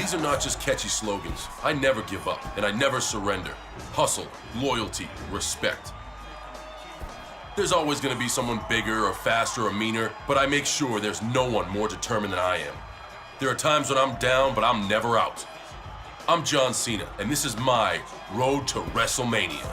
These are not just catchy slogans. I never give up, and I never surrender. Hustle, loyalty, respect. There's always gonna be someone bigger or faster or meaner, but I make sure there's no one more determined than I am. There are times when I'm down, but I'm never out. I'm John Cena, and this is my road to Wrestlemania.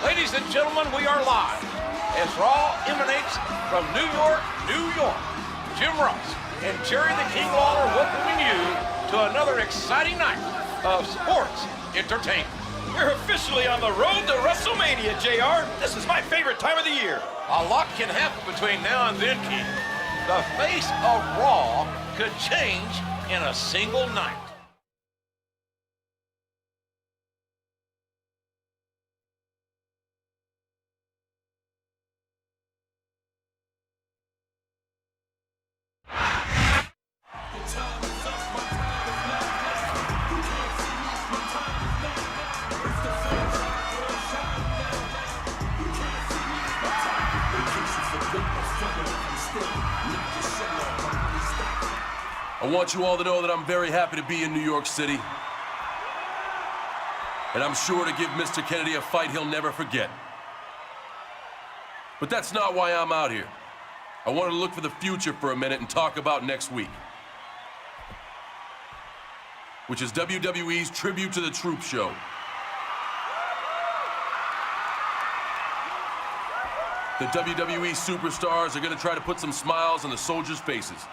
Ladies and gentlemen, we are live as Raw emanates from New York, New York. Jim Ross and Jerry the King Lawler welcoming you to another exciting night of sports entertainment. We're officially on the road to WrestleMania, JR. This is my favorite time of the year. A lot can happen between now and then, King. The face of Raw could change in a single night. I want you all to know that I'm very happy to be in New York City. And I'm sure to give Mr. Kennedy a fight he'll never forget. But that's not why I'm out here. I wanted to look for the future for a minute and talk about next week, which is WWE's Tribute to the Troop show. The WWE superstars are going to try to put some smiles on the soldiers' faces.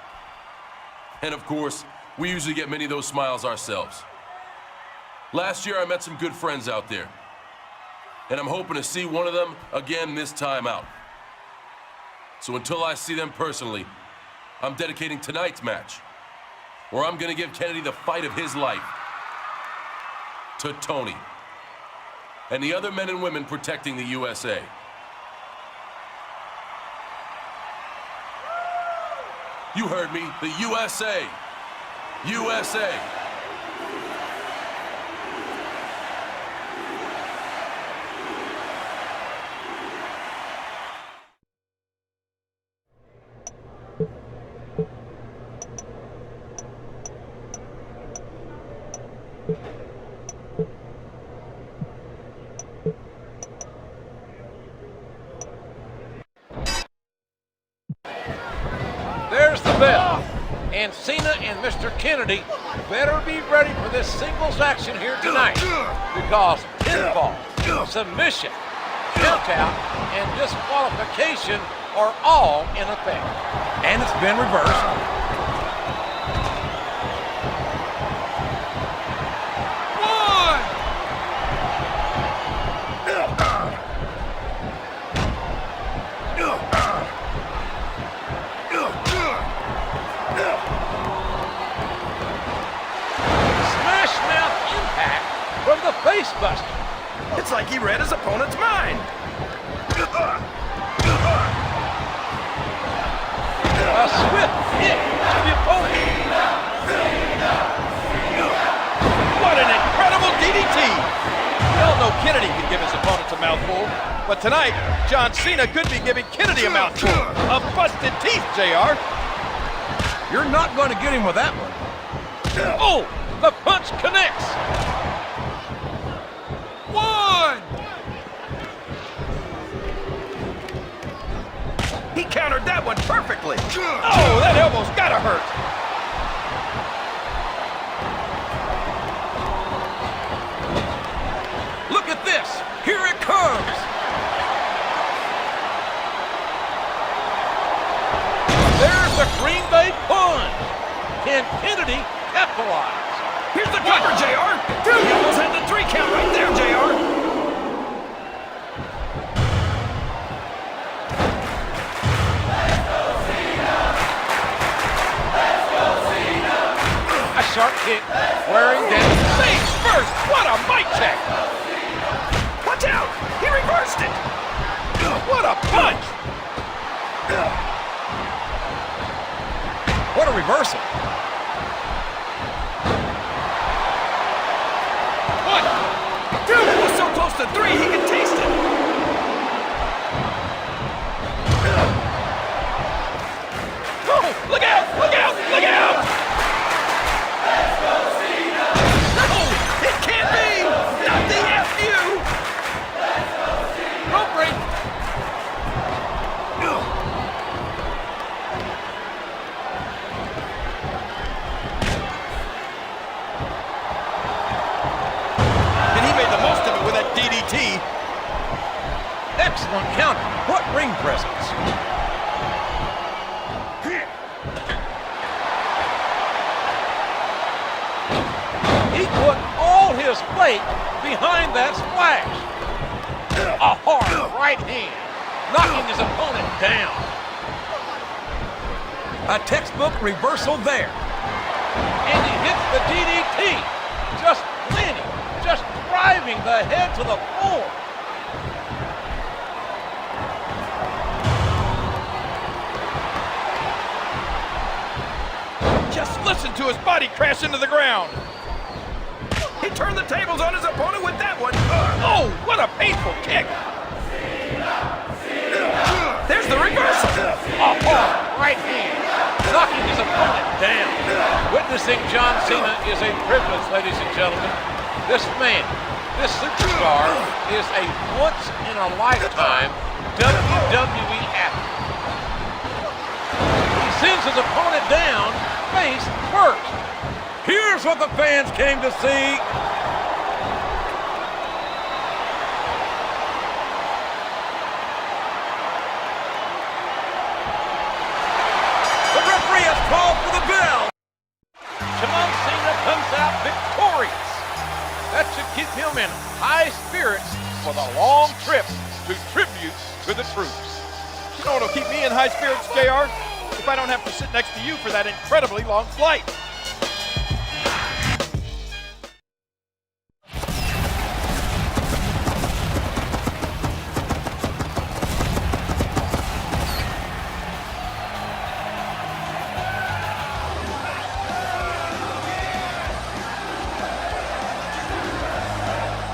And of course, we usually get many of those smiles ourselves. Last year, I met some good friends out there, and I'm hoping to see one of them again this time out. So until I see them personally, I'm dedicating tonight's match, where I'm going to give Kennedy the fight of his life, to Tony and the other men and women protecting the USA. You heard me, the USA. USA. There's the bell. And Cena and Mr. Kennedy better be ready for this singles action here tonight, because pinfall, submission, countout, and disqualification are all in effect. And it's been reversed. From the face buster. It's like he read his opponent's mind. A swift hit to the opponent. What an incredible DDT. We all know Kennedy can give his opponents a mouthful, but tonight, John Cena could be giving Kennedy a mouthful of busted teeth, JR. You're not going to get him with that one. Oh, the punch connects. He countered that one perfectly. Oh, that elbow's gotta hurt. Look at this. Here it comes. There's the Green Bay punch. Can Kennedy capitalize? Here's the cover, JR. Dude, he almost had the 3 count right there, JR. sharp kick, wearing down. Face first, what a mic check! Watch out, he reversed it! What a punch! What a reversal. One, two, that was so close to three, he could taste it! Oh, look out, look out, look out! No, it can't be! Not the FU! Rope break. And he made the most of it with that DDT. Excellent counter. What ring presence. He put all his weight behind that splash. A hard right hand, knocking his opponent down. A textbook reversal there. And he hits the DDT. Just landing, just driving the head to the floor. Just listen to his body crash into the ground. He turned the tables on his opponent with that one. Oh, what a painful kick. There's the reversal. A hard right hand, knocking his opponent down. Witnessing John Cena is a privilege, ladies and gentlemen. This man, this superstar, is a once-in-a-lifetime WWE athlete. He sends his opponent down face first. Here's what the fans came to see. The referee has called for the bell. John Cena comes out victorious. That should keep him in high spirits for the long trip to tribute to the troops. You know what'll keep me in high spirits, JR? If I don't have to sit next to you for that incredibly long flight.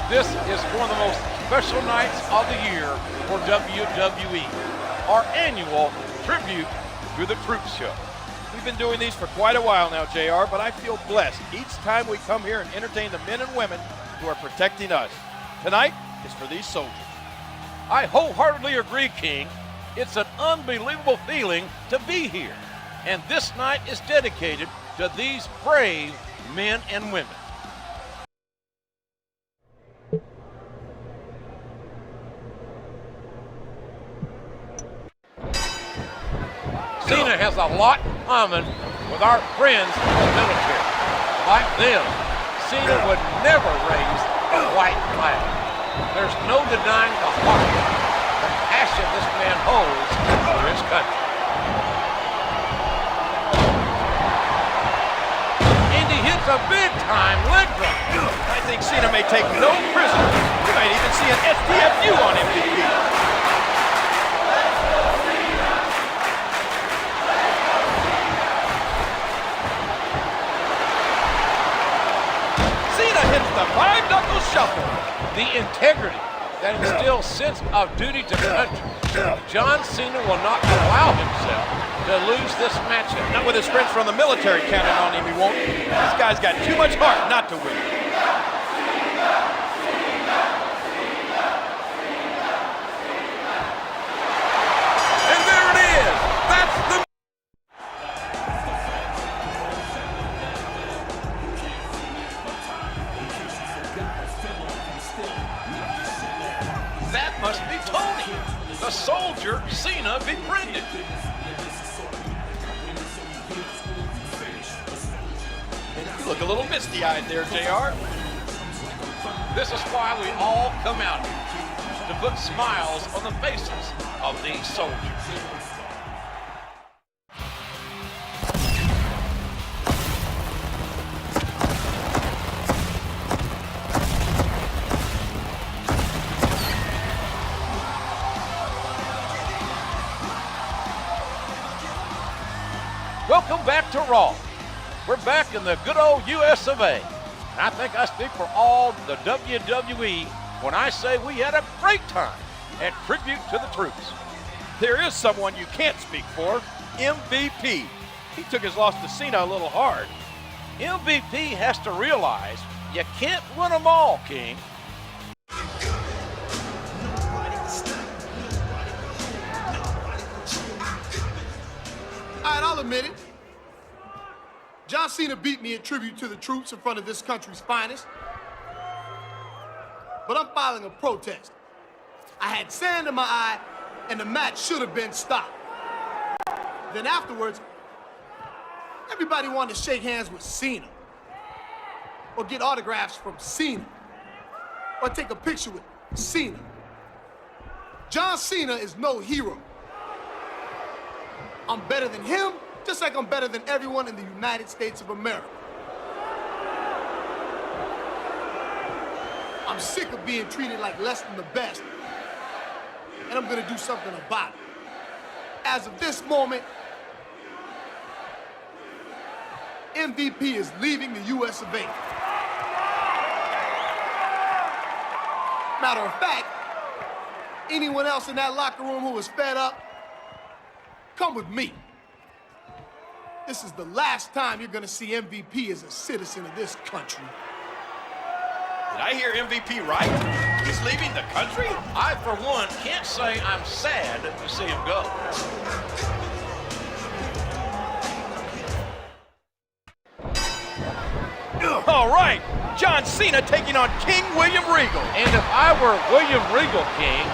This is one of the most special nights of the year for WWE, our annual tribute to the Troops show. We've been doing these for quite a while now, JR, but I feel blessed each time we come here and entertain the men and women who are protecting us. Tonight is for these soldiers. I wholeheartedly agree, King. It's an unbelievable feeling to be here. And this night is dedicated to these brave men and women. Cena has a lot in common with our friends in the military. Like them, Cena would never raise a white flag. There's no denying the heart, the passion this man holds for his country. And he hits a big-time leg drop. I think Cena may take no prisoners. We might even see an STFU on MVP. Hits the five-knuckle shuffle. The integrity that instills sense of duty to country. John Cena will not allow himself to lose this matchup. Not with his friends from the military counting on him, he won't. This guy's got too much heart not to win. And there it is. That's the That must be Tony, the soldier Cena befriended. You look a little misty-eyed there, JR. This is why we all come out here, to put smiles on the faces of these soldiers. Welcome back to Raw. We're back in the good old US of A. And I think I speak for all the WWE when I say we had a great time at Tribute to the Troops. There is someone you can't speak for, MVP. He took his loss to Cena a little hard. MVP has to realize you can't win them all, King. All right, I'll admit it. John Cena beat me at Tribute to the Troops in front of this country's finest. But I'm filing a protest. I had sand in my eye, and the match should have been stopped. Then afterwards, everybody wanted to shake hands with Cena, or get autographs from Cena, or take a picture with Cena. John Cena is no hero. I'm better than him, just like I'm better than everyone in the United States of America. I'm sick of being treated like less than the best, and I'm gonna do something about it. As of this moment, MVP is leaving the US of A. Matter of fact, anyone else in that locker room who was fed up, come with me. This is the last time you're gonna see MVP as a citizen of this country. Did I hear MVP right? He's leaving the country? I, for one, can't say I'm sad to see him go. All right, John Cena taking on King William Regal. And if I were William Regal, King,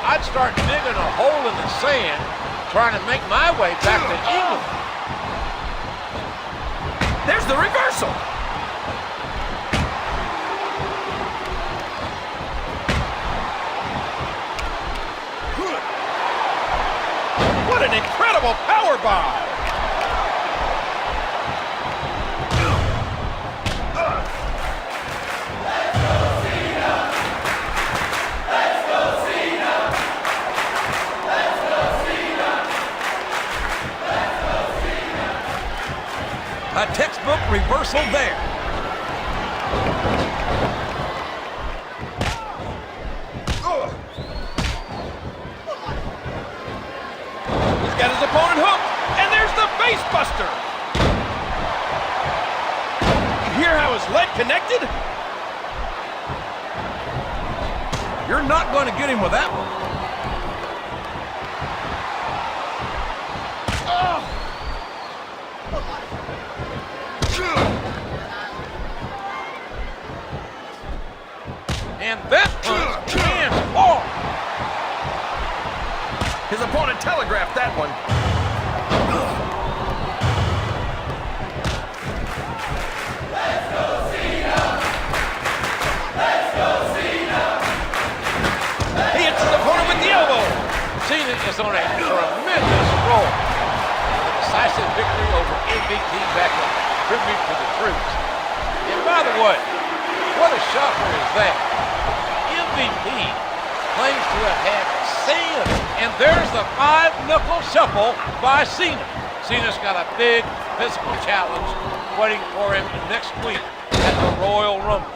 I'd start digging a hole in the sand, trying to make my way back to England. There's the reversal. What an incredible powerbomb! A textbook reversal there. He's got his opponent hooked, and there's the face buster. You hear how his leg connected? You're not going to get him with that one. And that punch lands hard. His opponent telegraphed that one. Let's go, Cena! Let's go, Cena! He hits his opponent with the elbow. Cena is on a tremendous roll. A decisive victory over MVP back at Tribute to the Troops. And by the way, what a shocker is that? MVP claims to have had Cena, and there's the five-knuckle shuffle by Cena. Cena's got a big physical challenge waiting for him next week at the Royal Rumble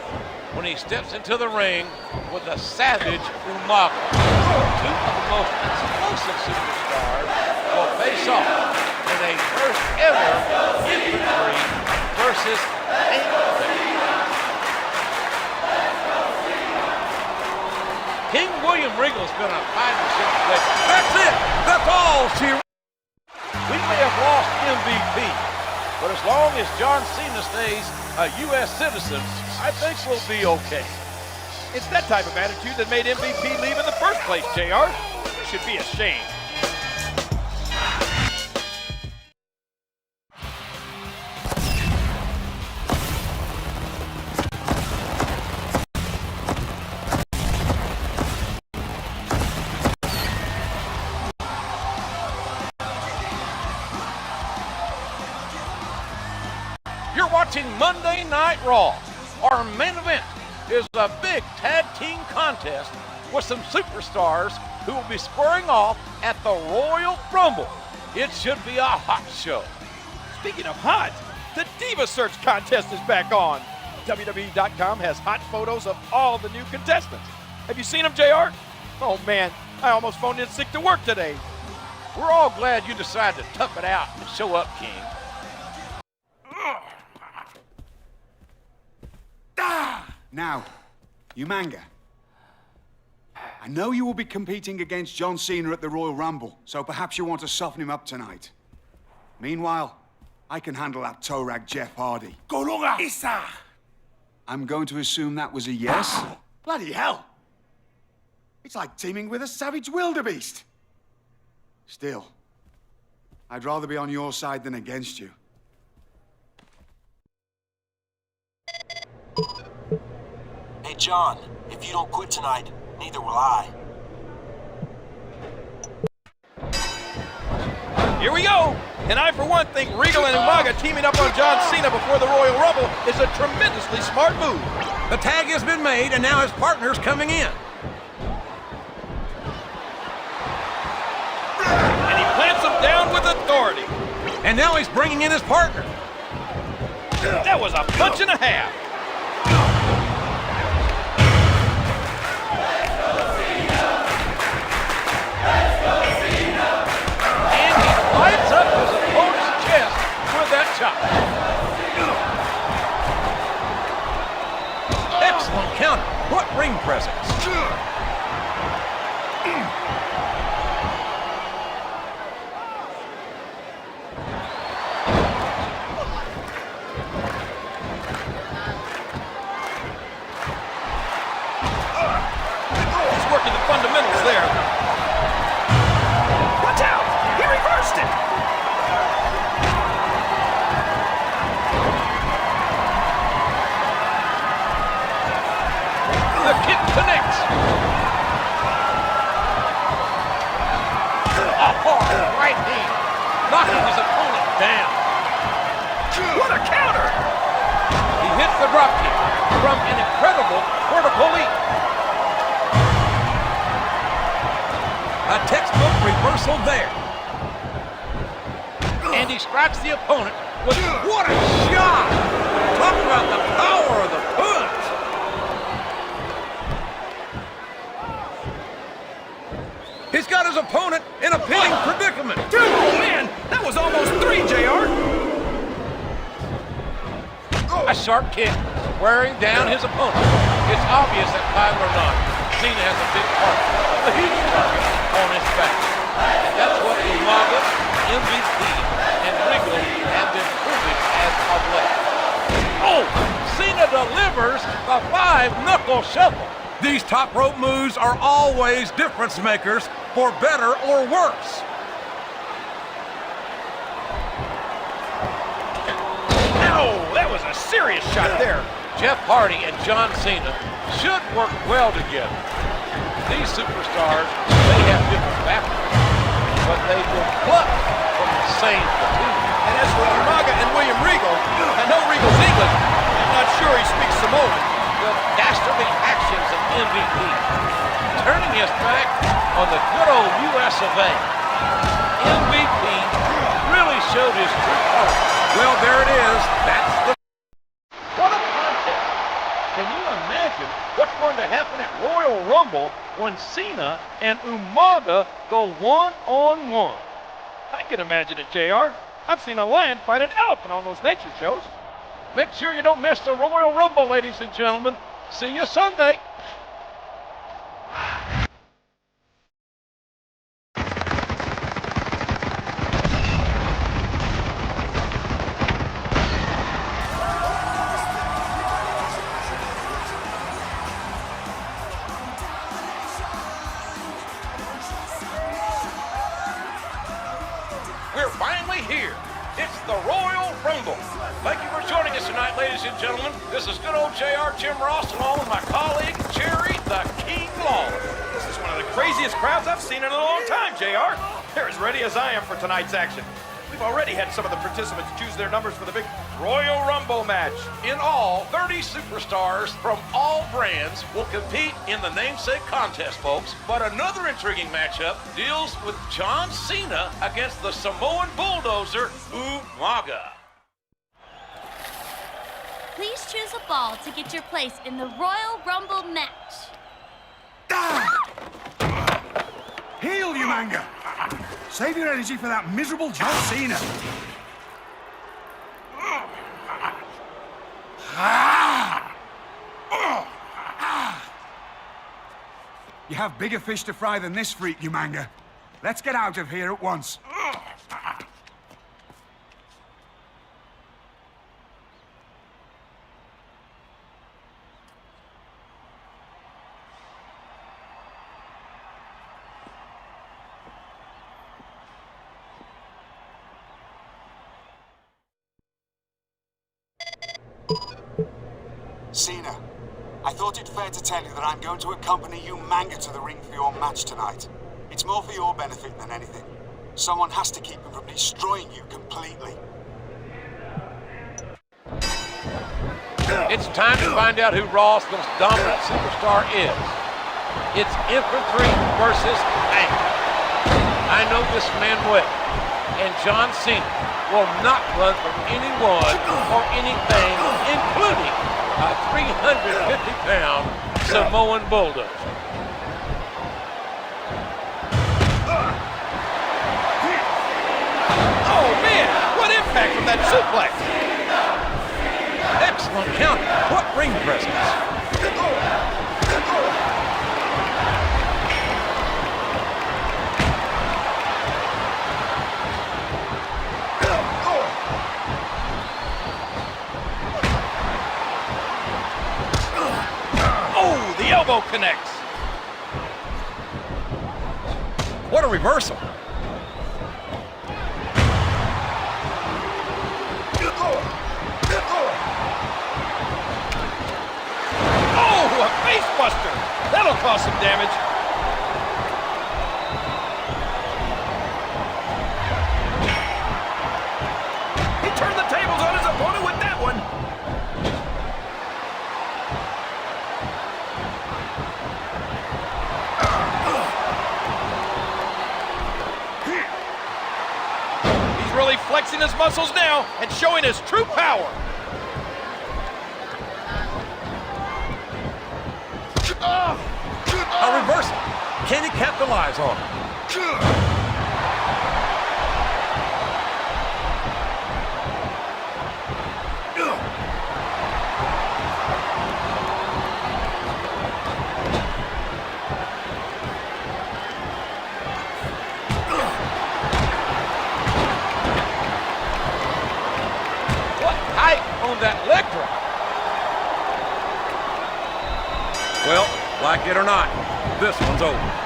when he steps into the ring with the Savage Umaga. Two of the most explosive superstars will face off in a first-ever infantry versus tank. King William Regal's been a fighter since the day. That's it! That's all she... We may have lost MVP, but as long as John Cena stays a U.S. citizen, I think we'll be okay. It's that type of attitude that made MVP leave in the first place, JR. You should be ashamed. You're watching Monday Night Raw. Our main event is a big tag team contest with some superstars who will be squaring off at the Royal Rumble. It should be a hot show. Speaking of hot, the Diva Search contest is back on. WWE.com has hot photos of all the new contestants. Have you seen them, JR? Oh man, I almost phoned in sick to work today. We're all glad you decided to tough it out and show up, King. Now, Umanga, I know you will be competing against John Cena at the Royal Rumble, so perhaps you want to soften him up tonight. Meanwhile, I can handle that toe rag Jeff Hardy. I'm going to assume that was a yes? Bloody hell! It's like teaming with a savage wildebeest. Still, I'd rather be on your side than against you. Hey, John, if you don't quit tonight, neither will I. Here we go! And I, for one, think Regal and Umaga teaming up on John Cena before the Royal Rumble is a tremendously smart move. The tag has been made, and now his partner's coming in. And he plants him down with authority. And now he's bringing in his partner. That was a punch and a half. And he lights up his opponent's chest with that chop. Excellent counter. What ring presence. He's working the fundamentals there. Watch out! He reversed it! The kick connects. A hard right hand, knocking his opponent down. What a counter! He hits the drop kick from an incredible vertical leap. A textbook reversal there. And he strikes the opponent with what a shot! Talk about the power of the punch. He's got his opponent in a pinning predicament. Oh man, that was almost 3, JR. A sharp kick wearing down his opponent. It's obvious that Kyle or not, Cena has a big part, a huge target on his back. And that's what Umaga, MVP, and Regal have been proving as of late. Oh, Cena delivers the 5-knuckle shuffle. These top rope moves are always difference makers for better or worse. Ow, that was a serious shot there. Jeff Hardy and John Cena should work well together. These superstars, they have different backgrounds, but they were plucked from the same platoon. And as for Umaga and William Regal, I know Regal's English. I'm not sure he speaks Samoan. The dastardly actions of MVP, turning his back on the good old US of A. MVP really showed his true colors. Well, there it is. That's the... What a contest. Can you imagine what's going to happen at Royal Rumble when Cena and Umaga go one-on-one? I can imagine it, JR. I've seen a lion fight an elephant on those nature shows. Make sure you don't miss the Royal Rumble, ladies and gentlemen. See you Sunday. We're finally here. It's the Royal Rumble. Thank you for joining us tonight, ladies and gentlemen. This is good old JR Jim Ross, along with my colleague, Jerry the King Lawler. This is one of the craziest crowds I've seen in a long time, JR. They're as ready as I am for tonight's action. We've already had some of the participants choose their numbers for the big Royal Rumble match. In all, 30 superstars from all brands will compete in the namesake contest, folks. But another intriguing matchup deals with John Cena against the Samoan bulldozer, Umaga. Please choose a ball to get your place in the Royal Rumble match. Heal, you manga! Save your energy for that miserable John Cena! You have bigger fish to fry than this freak, you manga. Let's get out of here at once. Cena, I thought it fair to tell you that I'm going to accompany you manga to the ring for your match tonight. It's more for your benefit than anything. Someone has to keep him from destroying you completely. It's time to find out who Raw's most dominant superstar is. It's infantry versus tank. I know this man well, and John Cena will not run from anyone or anything, including a 350-pound Samoan bulldozer. Oh, man! What impact from that suplex! Excellent counter. What ring presence. Oh, the elbow connects. What a reversal. Oh, a face buster. That'll cause some damage. He turned the tables on his opponent with that one. He's really flexing his muscles now and showing his true power. A reversal. Can he capitalize on it? What height on that leg drop? Well, like it or not, this one's over.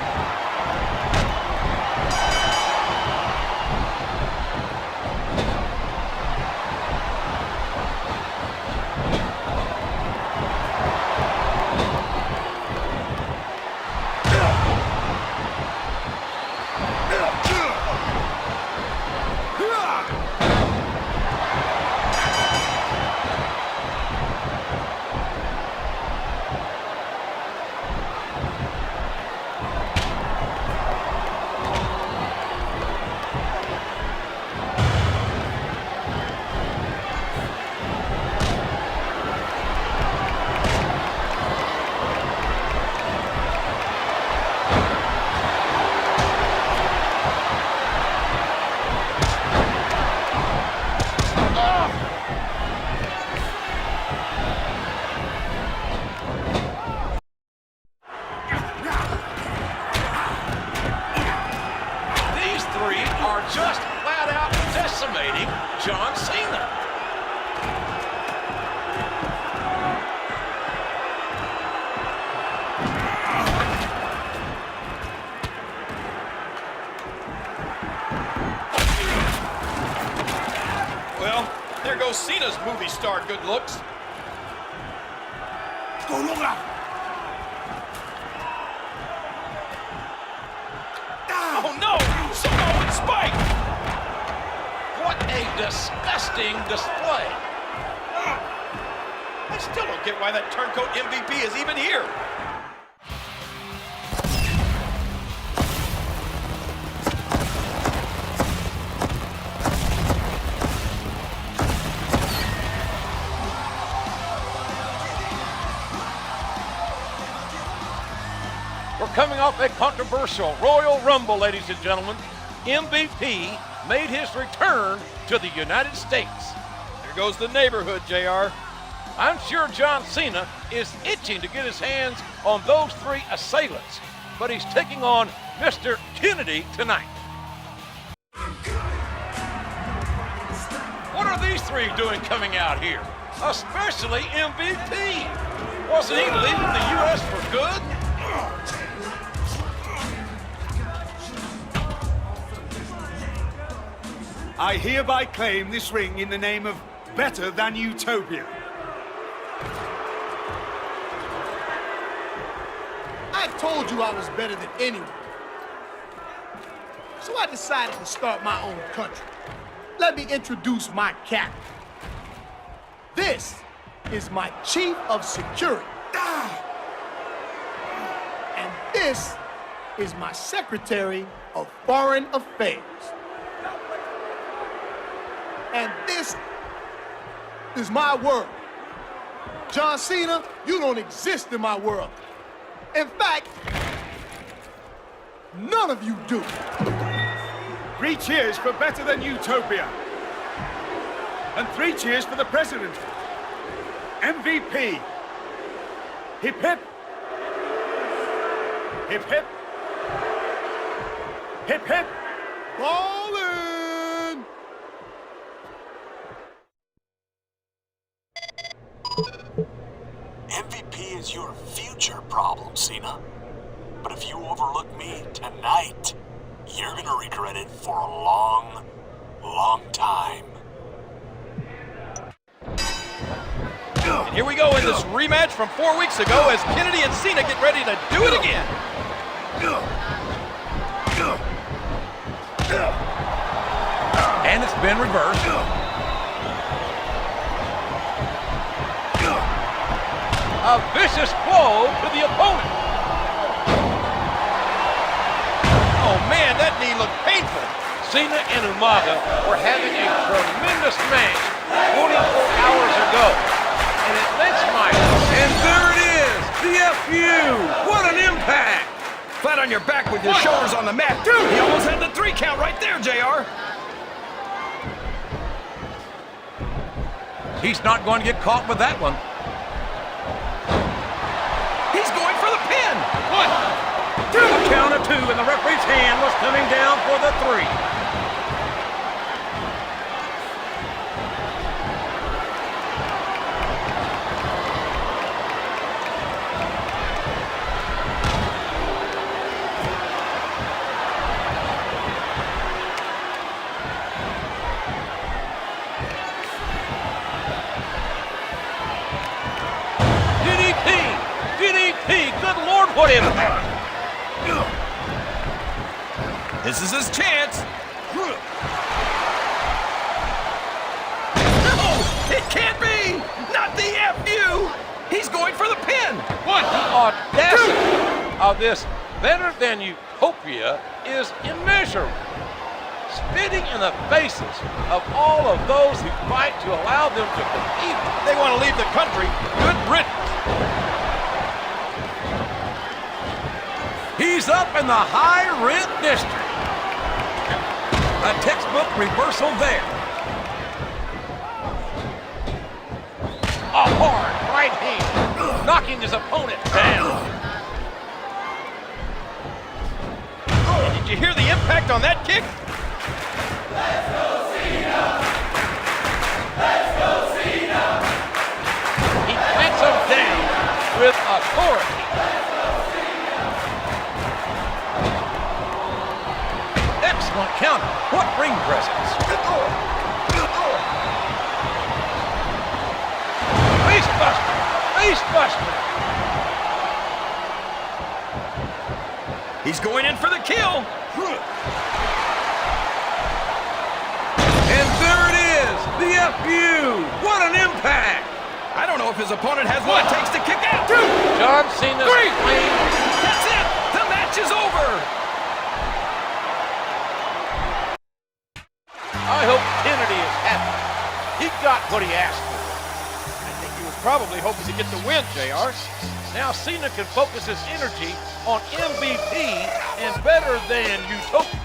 Just flat out decimating John Cena. Well, there goes Cena's movie star good looks. Oh no! Samoan spike! disgusting display. I still don't get why that turncoat MVP is even here. We're coming off a controversial Royal Rumble, ladies and gentlemen. MVP made his return to the United States. Here goes the neighborhood, JR. I'm sure John Cena is itching to get his hands on those three assailants, but he's taking on Mr. Kennedy tonight. What are these three doing coming out here? Especially MVP. Wasn't he leaving the U.S. for good? I hereby claim this ring in the name of Better Than Utopia. I told you I was better than anyone. So I decided to start my own country. Let me introduce my captain. This is my chief of security. And this is my secretary of foreign affairs. And this is my world. John Cena, you don't exist in my world. In fact, none of you do. 3 cheers for Better Than Utopia. And 3 cheers for the president. MVP. Hip hip. Hip hip. Hip hip. Ballin'! MVP is your future problem, Cena. But if you overlook me tonight, you're gonna regret it for a long, long time. And here we go in this rematch from 4 weeks ago as Kennedy and Cena get ready to do it again. And it's been reversed. A vicious blow to the opponent. Oh man, that knee looked painful. Cena and Umaga were having a tremendous match 24 hours ago. And it links Michael. And there it is, the FU. What an impact. Flat on your back with your shoulders on the mat. Dude, he almost had the 3 count right there, JR. He's not going to get caught with that one. He's going for the pin. 1, 2. A count of 2, and the referee's hand was coming down for the 3. Good Lord, what impact! This is his chance. No, it can't be. Not the FU. He's going for the pin. The audacity of this Better Than Utopia is immeasurable. Spitting in the faces of all of those who fight to allow them to compete. They want to leave the country. Good riddance. He's up in the high rent district. A textbook reversal there. A hard right hand, knocking his opponent down. And did you hear the impact on that kick? Let's go, Cena! Let's go, Cena! He plants him down with authority. Excellent counter. What ring presence. Facebuster. Facebuster. He's going in for the kill. And there it DFU! What an impact! I don't know if his opponent has what it takes to kick out. 2, John Cena's 3. clean. That's it. The match is over. I hope Kennedy is happy. He got what he asked for. I think he was probably hoping to get the win, JR. Now Cena can focus his energy on MVP and better than Utopia.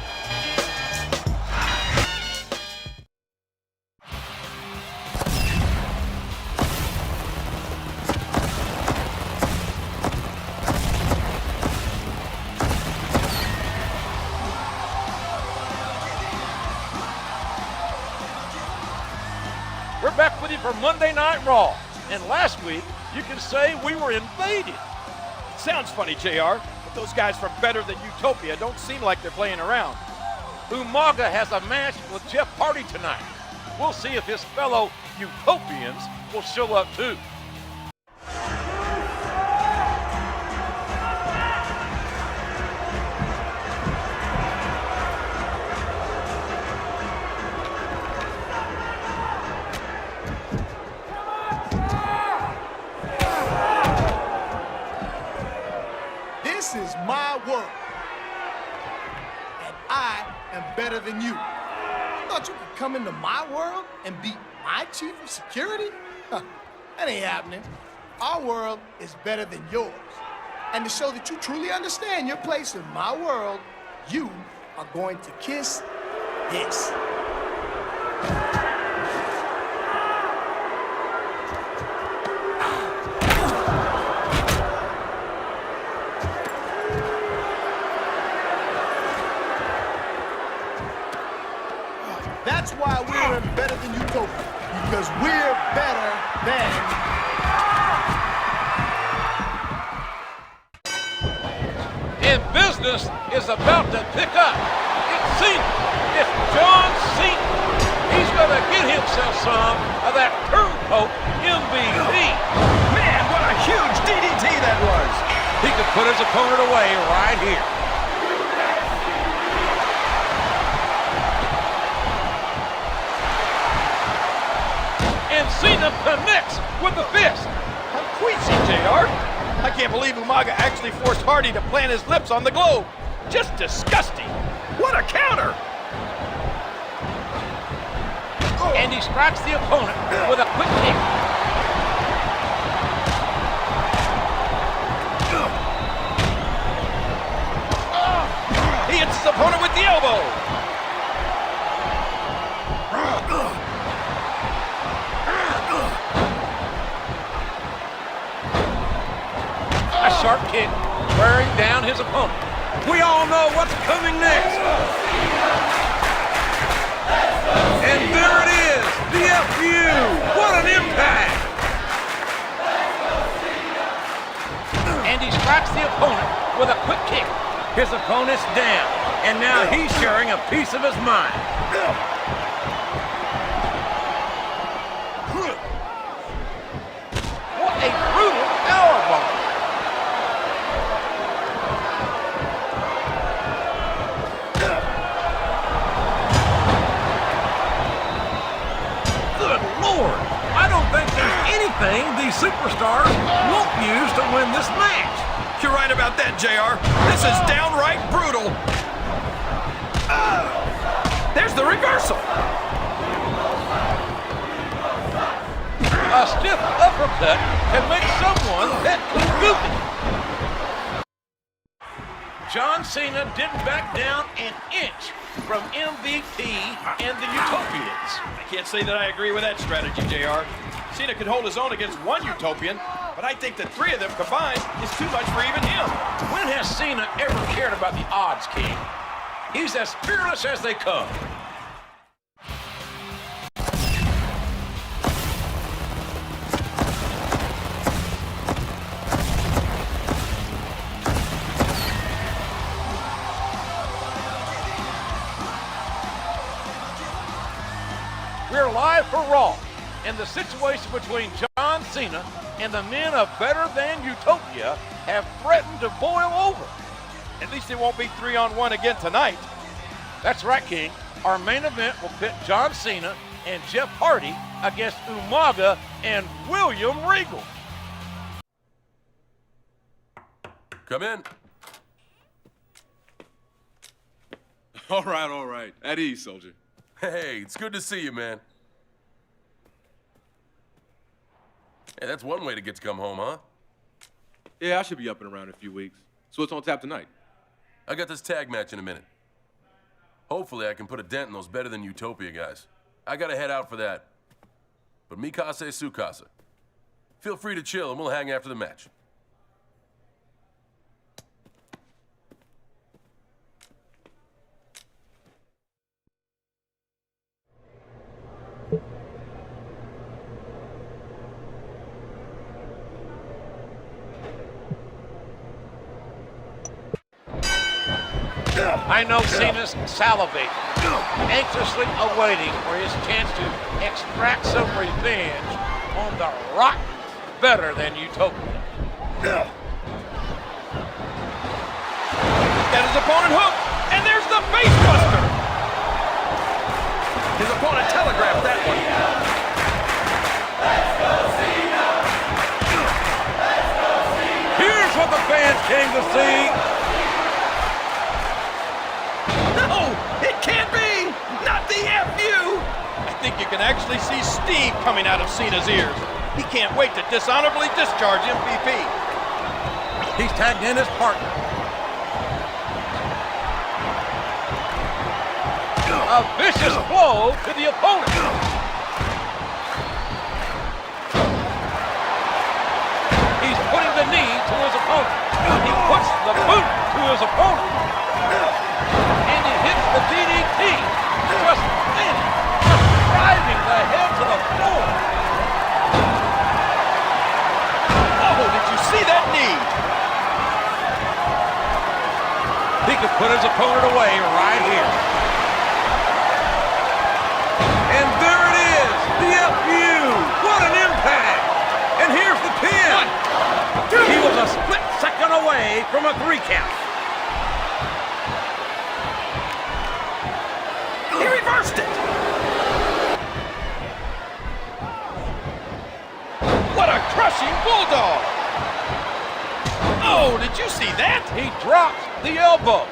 We're back with you for Monday Night Raw. And last week, you can say we were invaded. It sounds funny, JR, but those guys from Better Than Utopia don't seem like they're playing around. Umaga has a match with Jeff Hardy tonight. We'll see if his fellow Utopians will show up too. This is my world, and I am better than you. You thought you could come into my world and beat my chief of security? Huh, that ain't happening. Our world is better than yours. And to show that you truly understand your place in my world, you are going to kiss this. That's why we're in Better Than Utopia, because we're better than... And business is about to pick up. It's Cena. It's John Cena. He's going to get himself some of that turncoat MVP. Man, what a huge DDT that was. He could put his opponent away right here. And Cena connects with the fist. I'm queasy, JR. I can't believe Umaga actually forced Hardy to plant his lips on the globe. Just disgusting. What a counter. And he strikes the opponent with a quick kick. He hits his opponent with the elbow. A sharp kick, wearing down his opponent. We all know what's coming next. And there it is, DFU. What an impact! And he strikes the opponent with a quick kick. His opponent's down, and now he's sharing a piece of his mind. What a brutal powerbomb! Good Lord! I don't think there's anything these superstars won't use to win this match. You're right about that, JR. This is downright brutal. There's the reversal. A stiff uppercut can make someone that goofy. John Cena didn't back down an inch from MVP and the Utopians. I can't say that I agree with that strategy, JR. Cena could hold his own against one Utopian, but I think the three of them combined is too much for even him. When has Cena ever cared about the odds, King? He's as fearless as they come. We're live for Raw, and the situation between John Cena and the men of Better Than Utopia have threatened to boil over. At least it won't be 3-on-1 again tonight. That's right, King. Our main event will pit John Cena and Jeff Hardy against Umaga and William Regal. Come in. All right. At ease, soldier. Hey, it's good to see you, man. Hey, that's one way to get to come home, huh? Yeah, I should be up and around in a few weeks. So what's on tap tonight? I got this tag match in a minute. Hopefully I can put a dent in those better than Utopia guys. I gotta head out for that. But Mikase Sukasa. Feel free to chill and we'll hang after the match. I know Cena's salivating, anxiously awaiting for his chance to extract some revenge on the Rock better than Utopia. Got his opponent hooked, and there's the face buster. His opponent telegraphed that one. Here's what the fans came to see. It can't be! Not the FU! I think you can actually see steam coming out of Cena's ears. He can't wait to dishonorably discharge MVP. He's tagged in his partner. A vicious blow to the opponent. He's putting the knee to his opponent. He puts the boot to his opponent. And he hits the DDT. Just driving the head to the floor. Oh, did you see that knee? He could put his opponent away right here. And there it is, the FU. What an impact. And here's the pin. He was a split second away from a 3 count. He reversed it. What a crushing bulldog! Oh, did you see that? He drops the elbow.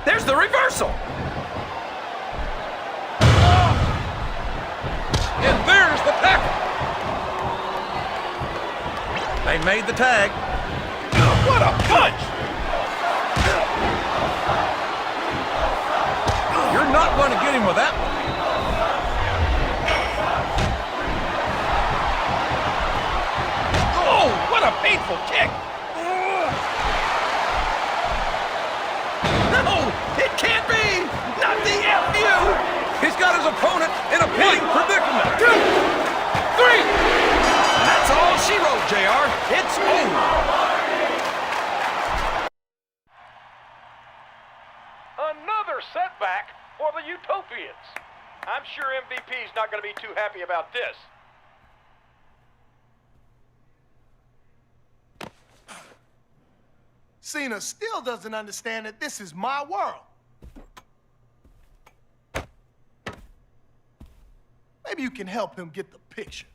There's the reversal. And there's the tackle. They made the tag. What a punch! You're not going to get him with that one. Oh, what a painful kick! No, it can't be! Not the FU! He's got his opponent in a pinning predicament. 2, 3! That's all she wrote, JR. It's over. Another setback for the Utopians. I'm sure MVP's not going to be too happy about this. Cena still doesn't understand that this is my world. Maybe you can help him get the picture.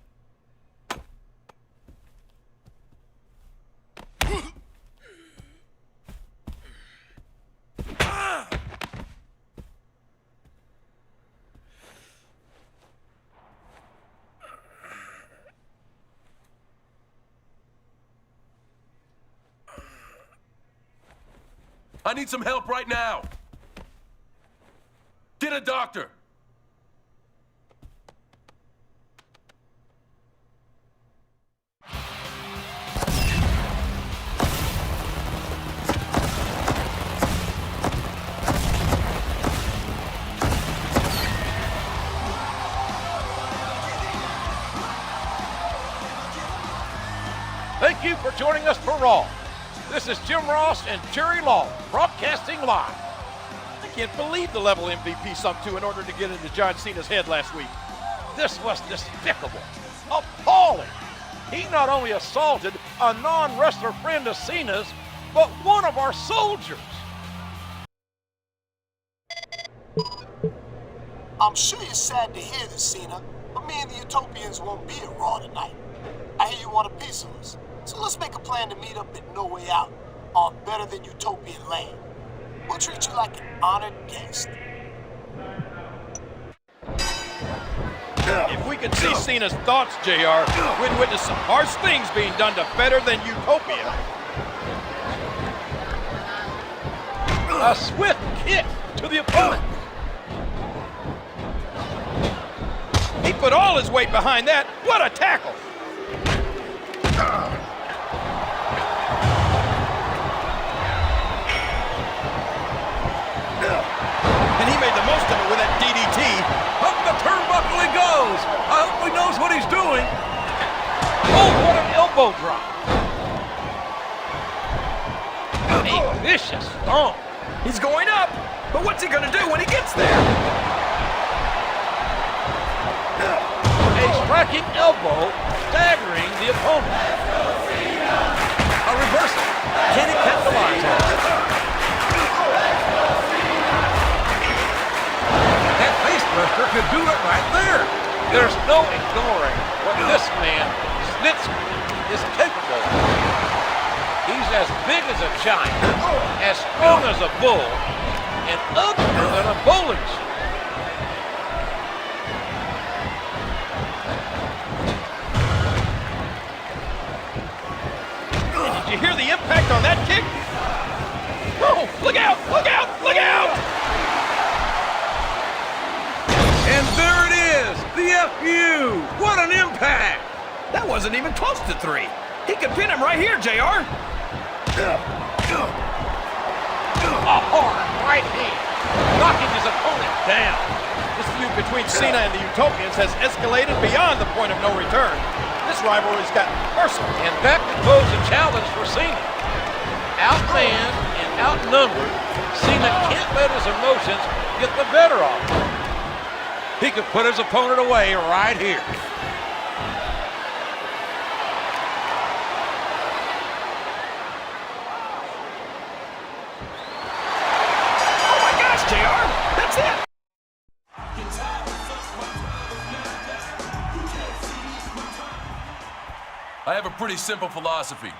I need some help right now. Get a doctor. Thank you for joining us for Raw. This is Jim Ross and Jerry Law, broadcasting live. I can't believe the level MVP sunk to in order to get into John Cena's head last week. This was despicable, appalling. He not only assaulted a non-wrestler friend of Cena's, but one of our soldiers. I'm sure you're sad to hear this, Cena, but me and the Utopians won't be at Raw tonight. I hear you want a piece of us, so let's make a plan to meet up at No Way Out on Better Than Utopian land. We'll treat you like an honored guest. If we could see Cena's thoughts, JR, we'd witness some harsh things being done to Better Than Utopia. A swift kick to the opponent. He put all his weight behind that. What a tackle! And he made the most of it with that DDT. Up the turnbuckle he goes. I hope he knows what he's doing. Oh, what an elbow drop. A vicious thump. He's going up, but what's he gonna do when he gets there? A striking elbow, staggering the opponent. A reversal. Can he capitalize on it? That face buster could do it right there. There's no ignoring what this man, Snitsky, is capable of. He's as big as a giant, as strong as a bull, and uglier than a bowling shoe. Did you hear the impact on that kick? Oh, look out, look out, look out! And there it is, the FU. What an impact! That wasn't even close to 3. He could pin him right here, JR. A hard right hand, knocking his opponent down. This feud between Cena and the Utopians has escalated beyond the point of no return. This rivalry's gotten personal. And that could pose a challenge for Cena. Outmanned and outnumbered, Cena can't let his emotions get the better of him. He could put his opponent away right here. I have a pretty simple philosophy.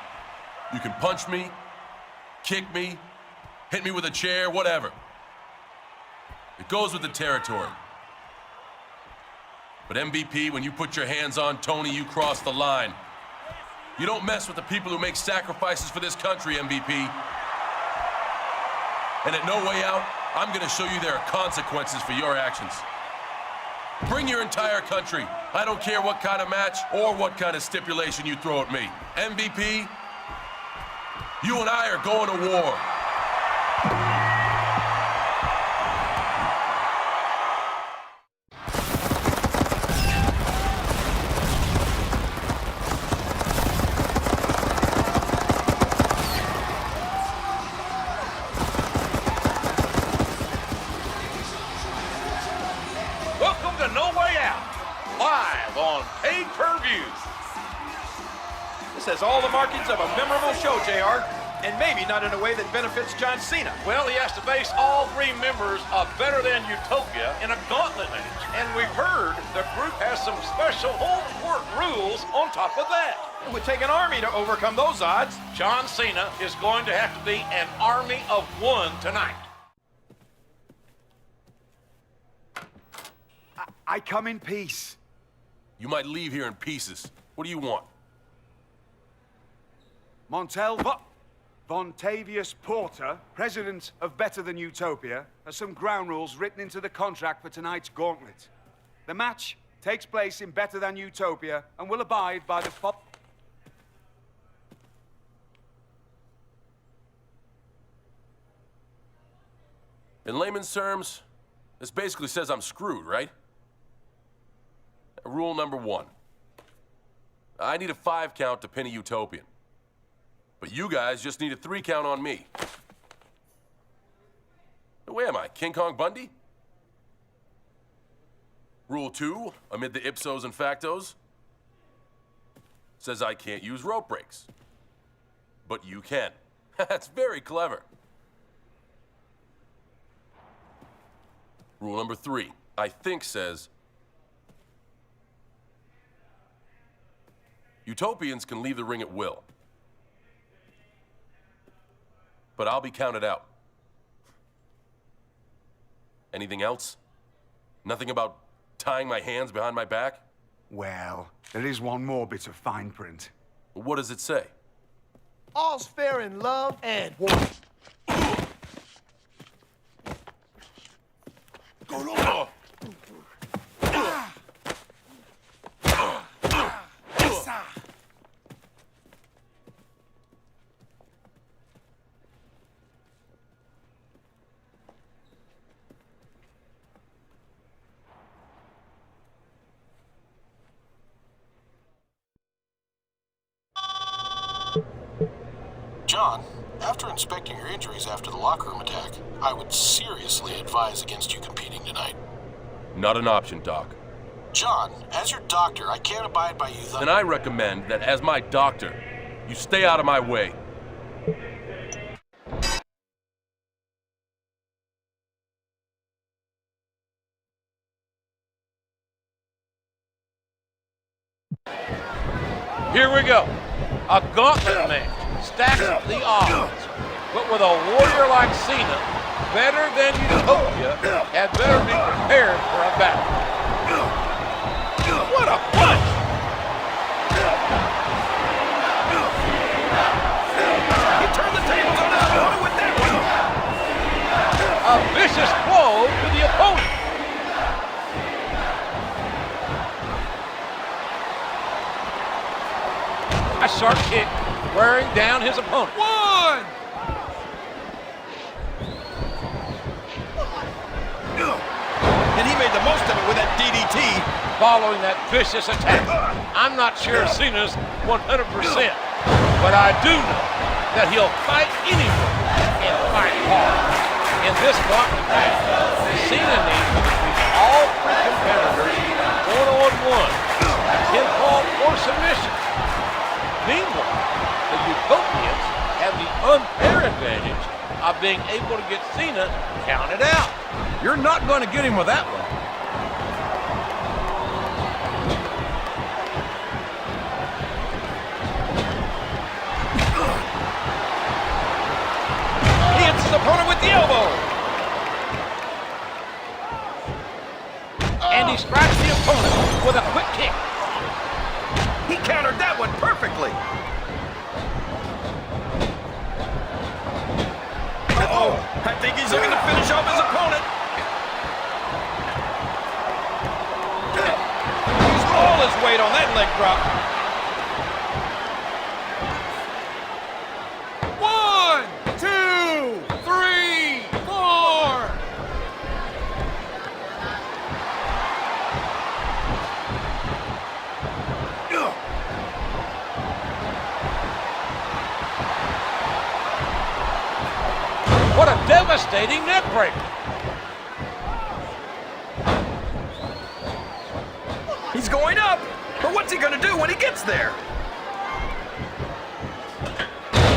You can punch me, kick me, hit me with a chair, whatever. It goes with the territory. But MVP, when you put your hands on Tony, you cross the line. You don't mess with the people who make sacrifices for this country, MVP. And at No Way Out, I'm gonna show you there are consequences for your actions. Bring your entire country. I don't care what kind of match or what kind of stipulation you throw at me. MVP, you and I are going to war. Welcome to No Way Out, live on pay-per-view. This has all the markings of a memorable show, JR, and maybe not in a way that benefits John Cena. Well, he has to face all 3 members of Better Than Utopia in a gauntlet match. And we've heard the group has some special home court rules on top of that. It would take an army to overcome those odds. John Cena is going to have to be an army of 1 tonight. I come in peace. You might leave here in pieces. What do you want? Montel Vontavious Porter, president of Better Than Utopia, has some ground rules written into the contract for tonight's Gauntlet. The match takes place in Better Than Utopia and will abide by the In layman's terms, this basically says I'm screwed, right? Rule number 1. I need a 5 count to pin a Utopian. But you guys just need a 3 count on me. Where am I, King Kong Bundy? Rule 2, amid the ipsos and factos, says I can't use rope breaks. But you can. That's very clever. Rule number 3, I think, says, Utopians can leave the ring at will. But I'll be counted out. Anything else? Nothing about tying my hands behind my back? Well, there is one more bit of fine print. What does it say? All's fair in love and war. John, after inspecting your injuries after the locker room attack, I would seriously advise against you competing tonight. Not an option, Doc. John, as your doctor, I can't abide by you. Then I recommend that as my doctor, you stay out of my way. Here we go. A gauntlet match. Stacks the odds. But with a warrior like Cena, better than Utopia, had better be prepared for a battle. What a punch! He turned the tables on his opponent with that one. A vicious blow to the opponent. A sharp kick wearing down his opponent. One! And he made the most of it with that DDT. Following that vicious attack. I'm not sure Cena's 100%, but I do know that he'll fight anyone and fight hard. In this gauntlet match, Cena needs to defeat all three competitors one-on-one, pinfall or submission. Meanwhile, the Utopians have the unfair advantage of being able to get Cena counted out. You're not going to get him with that one. He hits his opponent with the elbow. And he strikes the opponent with a quick kick. He countered that one perfectly. Uh-oh, I think he's looking to finish off his opponent. He's all his weight on that leg drop. 1, 2, 3, 4. What a devastating neck breaker. He's going up, but what's he going to do when he gets there?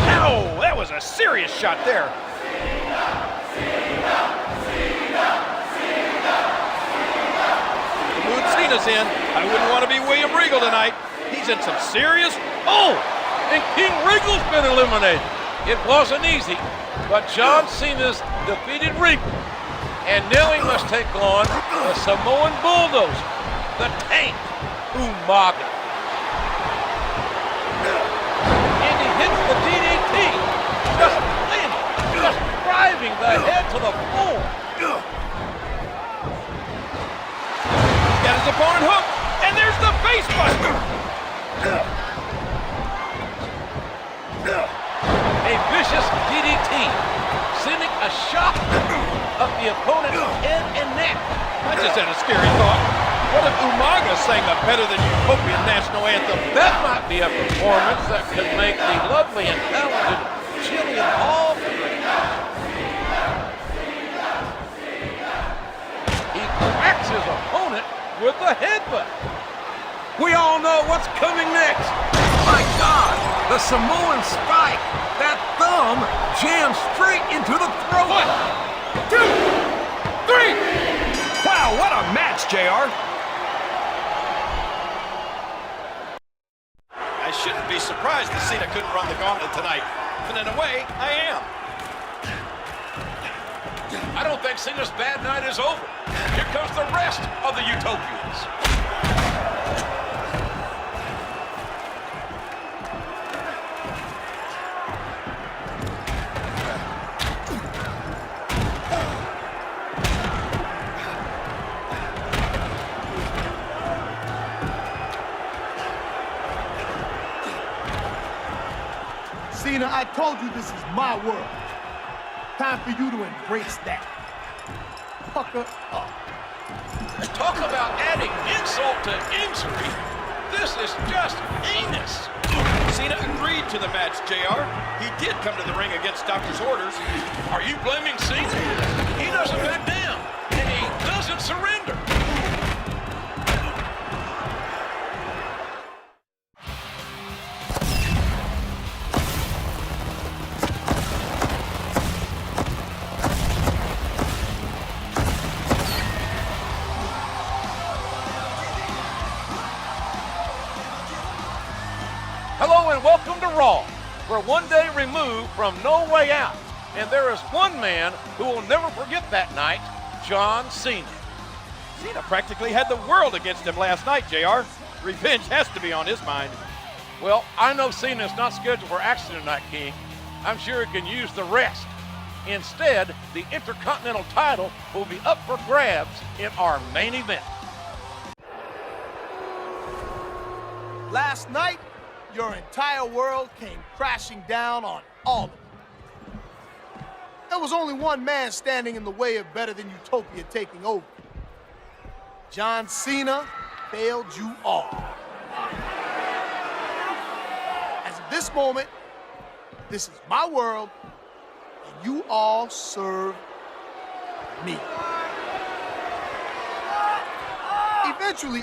Ow, that was a serious shot there. The mood Cena's in. I wouldn't want to be William Regal tonight. He's in some serious... Oh, and King Regal's been eliminated. It wasn't easy, but John Cena's defeated Regal. And now he must take on the Samoan Bulldozer, the Tank, Umaga. And he hits the DDT, just landing, just driving the head to the floor. He's got his opponent hooked, and there's the face buster. A vicious DDT, sending a shock up the opponent's head and neck. I just had a scary thought. What if Umaga sang the Better Than Utopian national anthem? That might be a performance that could make the lovely and talented Chilean Hall great. He cracks his opponent with a headbutt. We all know what's coming next. My God, the Samoan spike. That thumb jammed straight into the throat. 1, 2, 3. Wow, what a a match, JR. I shouldn't be surprised that Cena couldn't run the gauntlet tonight. And in a way, I am. I don't think Cena's bad night is over. Here comes the rest of the Utopians. Cena, I told you this is my world. Time for you to embrace that. Pucker up. Talk about adding insult to injury. This is just heinous. Cena agreed to the match, JR. He did come to the ring against doctor's orders. Are you blaming Cena? He doesn't back down, and he doesn't surrender. Hello and welcome to Raw. We're one day removed from No Way Out, and there is one man who will never forget that night, John Cena. Cena practically had the world against him last night, JR. Revenge has to be on his mind. Well, I know Cena is not scheduled for action tonight, King. I'm sure he can use the rest. Instead, the Intercontinental title will be up for grabs in our main event. Last night, your entire world came crashing down on all of you. There was only one man standing in the way of Better Than Utopia taking over. John Cena failed you all. As of this moment, this is my world, and you all serve me. Eventually,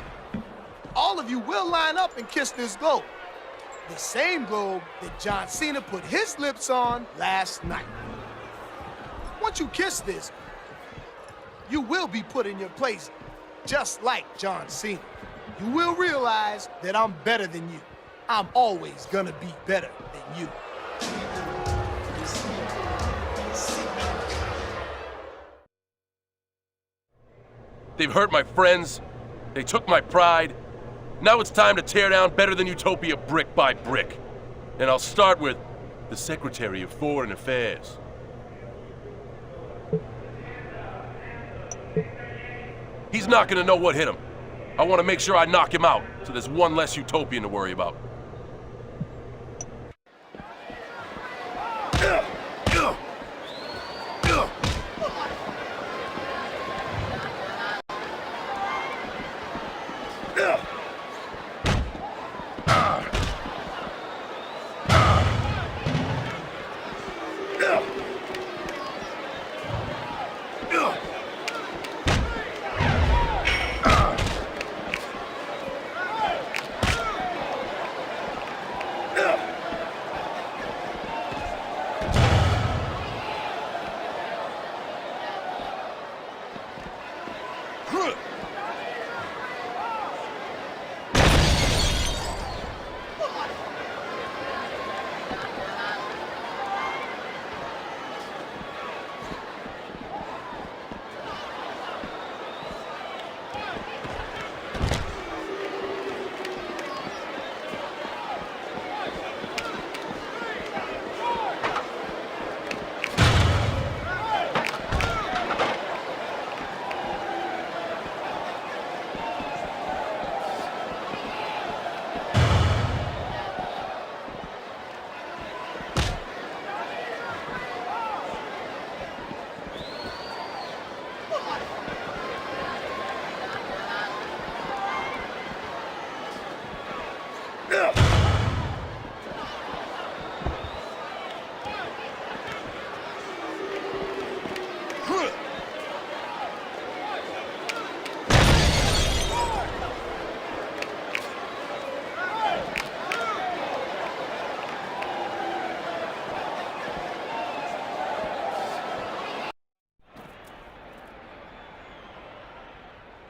all of you will line up and kiss this globe. The same globe that John Cena put his lips on last night. Once you kiss this, you will be put in your place just like John Cena. You will realize that I'm better than you. I'm always gonna be better than you. They've hurt my friends. They took my pride. Now it's time to tear down Better Than Utopia brick by brick. And I'll start with the Secretary of Foreign Affairs. He's not gonna know what hit him. I want to make sure I knock him out, so there's one less Utopian to worry about.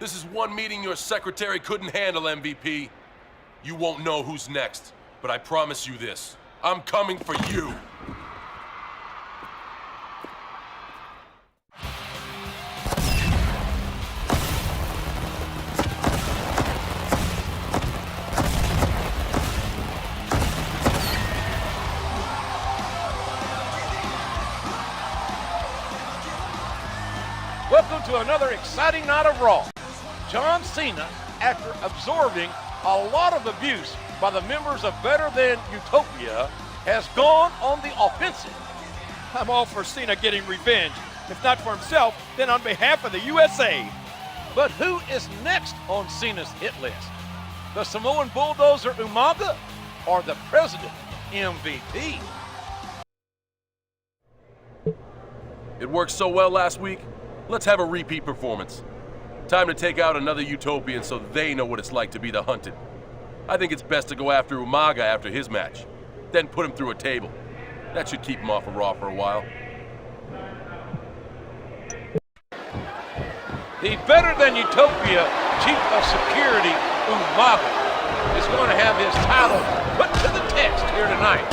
This is one meeting your secretary couldn't handle, MVP. You won't know who's next, but I promise you this. I'm coming for you. Welcome to another exciting night of Raw. John Cena, after absorbing a lot of abuse by the members of Better Than Utopia, has gone on the offensive. I'm all for Cena getting revenge. If not for himself, then on behalf of the USA. But who is next on Cena's hit list? The Samoan bulldozer Umaga or the president MVP? It worked so well last week. Let's have a repeat performance. Time to take out another Utopian so they know what it's like to be the hunted. I think it's best to go after Umaga after his match, then put him through a table. That should keep him off of Raw for a while. The Better Than Utopia Chief of Security, Umaga, is going to have his title put to the test here tonight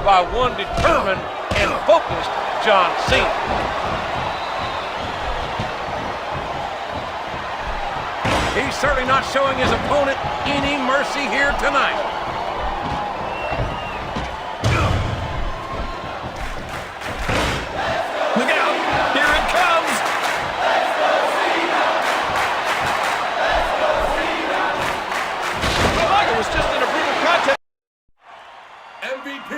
by one determined and focused John Cena. He's certainly not showing his opponent any mercy here tonight. Look out! Here it comes! Let's go, Cena! Let's go, Cena! Umaga was just in a brutal contest. MVP!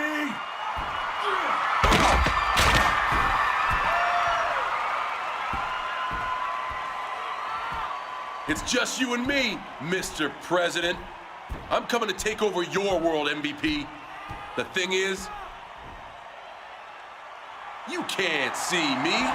It's just you and me, Mr. President. I'm coming to take over your world, MVP. The thing is, you can't see me.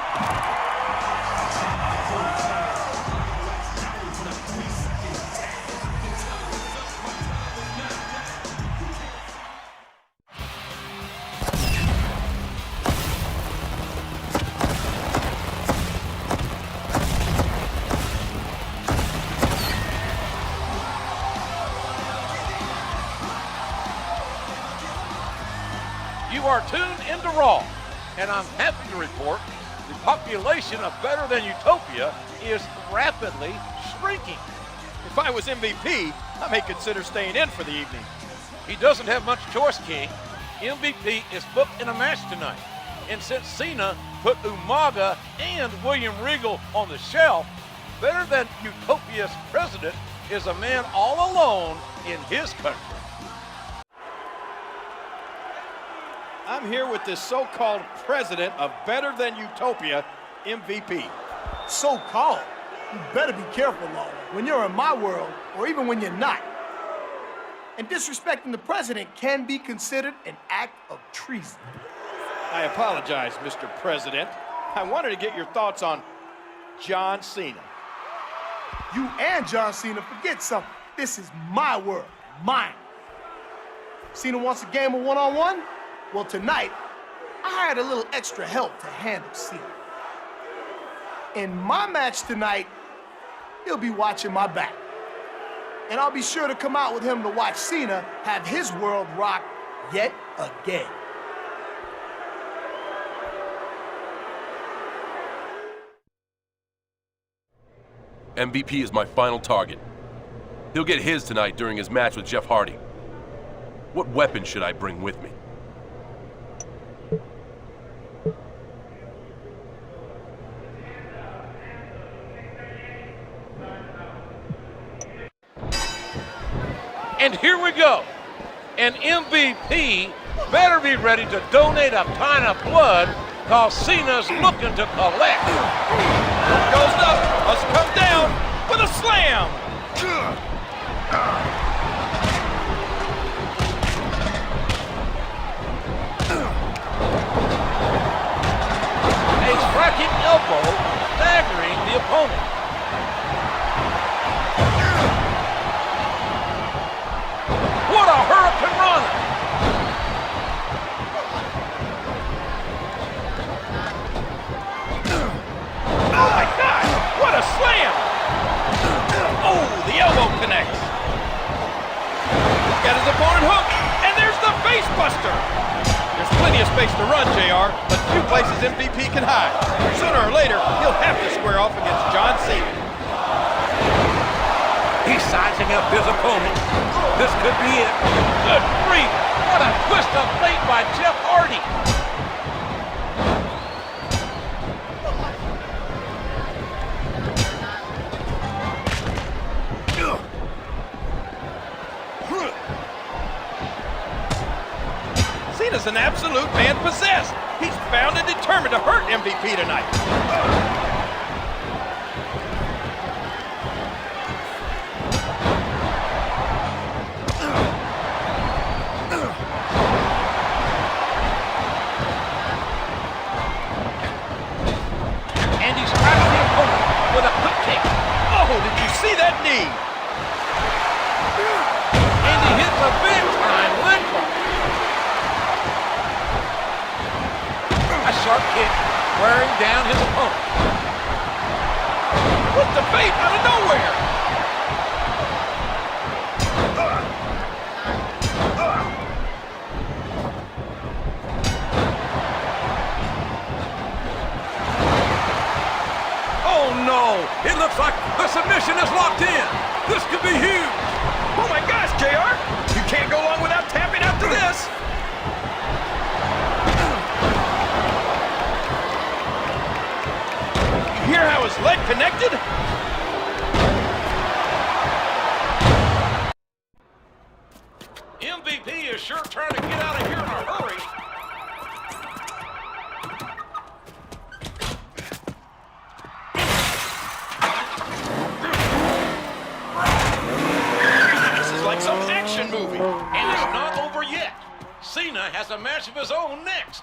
You are tuned into Raw, and I'm happy to report the population of Better Than Utopia is rapidly shrinking. If I was MVP, I may consider staying in for the evening. He doesn't have much choice, King. MVP is booked in a match tonight, and since Cena put Umaga and William Regal on the shelf, Better Than Utopia's president is a man all alone in his country. I'm here with this so-called president of Better Than Utopia, MVP. So-called. You better be careful, Lawler, when you're in my world, or even when you're not. And disrespecting the president can be considered an act of treason. I apologize, Mr. President. I wanted to get your thoughts on John Cena. You and John Cena forget something. This is my world, mine. Cena wants a game of one-on-one? Well, tonight, I hired a little extra help to handle Cena. In my match tonight, he'll be watching my back. And I'll be sure to come out with him to watch Cena have his world rocked yet again. MVP is my final target. He'll get his tonight during his match with Jeff Hardy. What weapon should I bring with me? And here we go. An MVP better be ready to donate a pint of blood, cause Cena's looking to collect. Goes up, must come down with a slam. A striking elbow staggering the opponent. What a hurricane runner! Oh my God! got his opponent hooked, and there's the face buster. There's plenty of space to run, JR, but few places MVP can hide. Sooner or later, he'll have to square off against John Cena. He's sizing up his opponent. This could be it. Good grief! What a twist of fate by Jeff Hardy! Cena's an absolute man possessed. He's bound and determined to hurt MVP tonight. And he's cracking the opponent with a quick kick. Oh, did you see that knee? And he hits a big-time leg drop. A sharp kick wearing down his opponent. What's the fate out of nowhere? Oh no! It looks like the submission is locked in. This could be huge. Oh my gosh, JR! You can't go long without tapping out to this. You hear how his leg connected? MVP is sure trying to get out of here in a hurry. This is like some action movie. And it's not over yet. Cena has a match of his own next.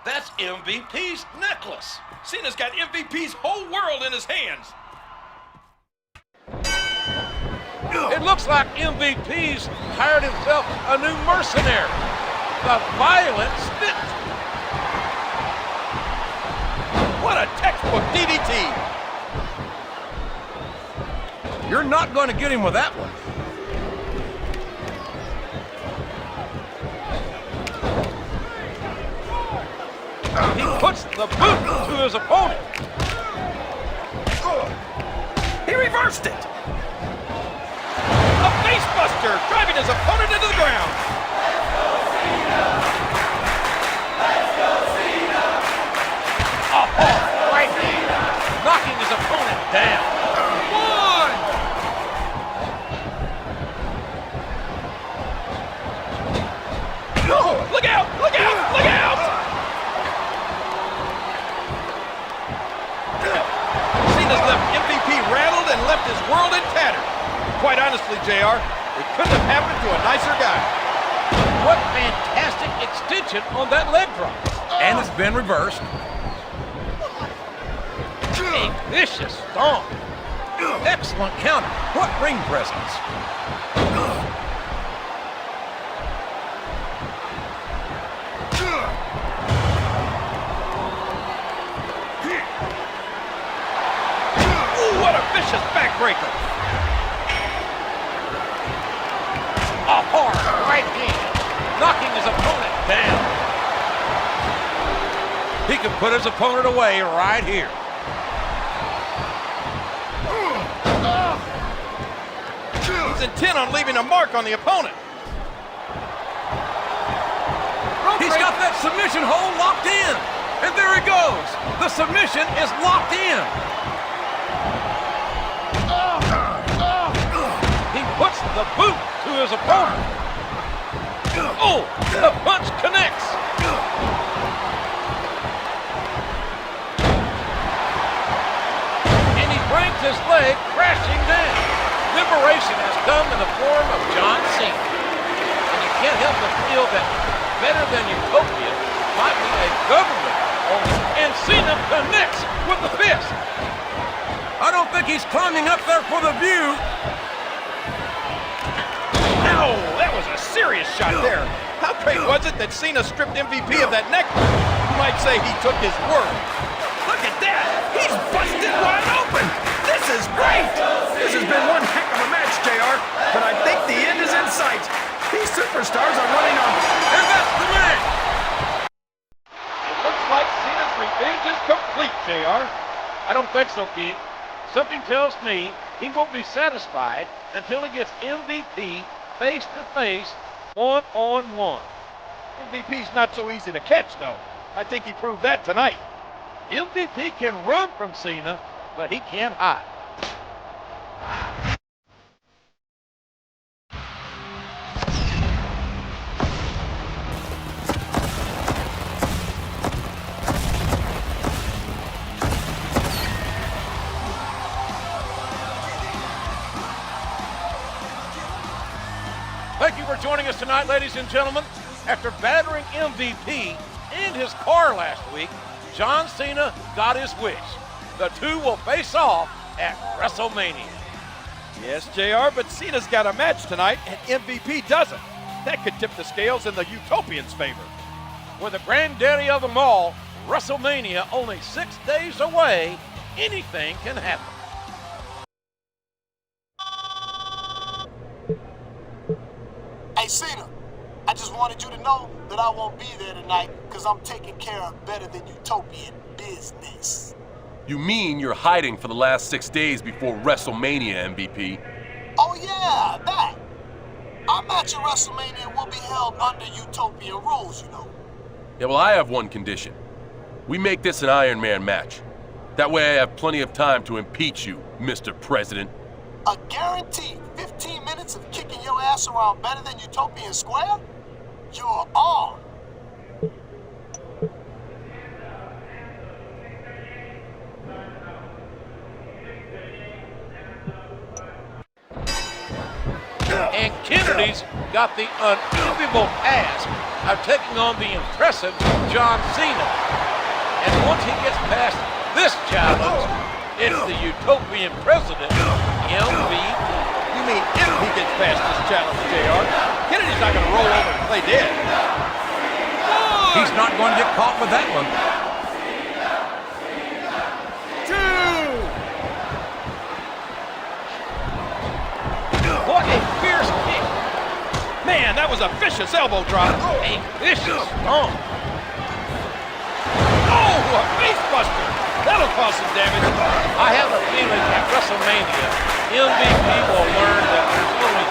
That's MVP's necklace. Cena's got MVP's whole world in his hands. It looks like MVP's hired himself a new mercenary, the Violent Stick. What a textbook DDT. You're not going to get him with that one. He puts the boot to his opponent. He reversed it. A face buster, driving his opponent into the ground. A hard right hand, knocking his opponent down. One. Oh, look out, look out, look out. Cena's left MVP rattled and left his world in tatters. Quite honestly, JR, it couldn't have happened to a nicer guy. What fantastic extension on that leg drop. And it's been reversed. A vicious stomp. Excellent counter. What ring presence. Ooh, what a vicious backbreaker. A hard right hand, knocking his opponent down. He can put his opponent away right here. He's intent on leaving a mark on the opponent. He's got that submission hold locked in. And there he goes. The submission is locked in. He puts the boot to his opponent. Oh, the punch connects. And he brings his leg crashing down. Liberation has come in the form of John Cena. And you can't help but feel that better than Utopia might be a government. And Cena connects with the fist. I don't think he's climbing up there for the view. Ow, that was a serious shot there. How great was it that Cena stripped MVP of that necklace? You might say he took his word. Look at that. He's busted wide open. This is great. This has been one heck of a match, JR. superstars are running on. And that's the match! It looks like Cena's revenge is complete, JR. I don't think so, Keith. Something tells me he won't be satisfied until he gets MVP face-to-face, one-on-one. MVP's not so easy to catch, though. I think he proved that tonight. MVP can run from Cena, but he can't hide. Thank you for joining us tonight, ladies and gentlemen. After battering MVP and his car last week, John Cena got his wish. The two will face off at WrestleMania. Yes, JR, but Cena's got a match tonight, and MVP doesn't. That could tip the scales in the Utopian's favor. With the granddaddy of them all, WrestleMania only 6 days away, anything can happen. Hey, Cena, I just wanted you to know that I won't be there tonight because I'm taking care of better than Utopian business. You mean you're hiding for the last 6 days before WrestleMania, MVP? Oh, yeah, that. Our match at WrestleMania will be held under Utopian rules, you know. Yeah, well, I have one condition. We make this an Iron Man match. That way I have plenty of time to impeach you, Mr. President. A guaranteed 15 minutes of kicking your ass around better than Utopian Square? You're on. And Kennedy's got the unenviable task of taking on the impressive John Cena. And once he gets past this challenge, it's the Utopian president, MVP. You mean if he gets past this challenge, JR? Kennedy's not going to roll over and play dead. He's not going to get caught with that one. What a fierce kick. Man, that was a vicious elbow drop. A vicious stomp. Oh, a face buster. That'll cause some damage. I have a feeling at WrestleMania, MVP will learn that there's only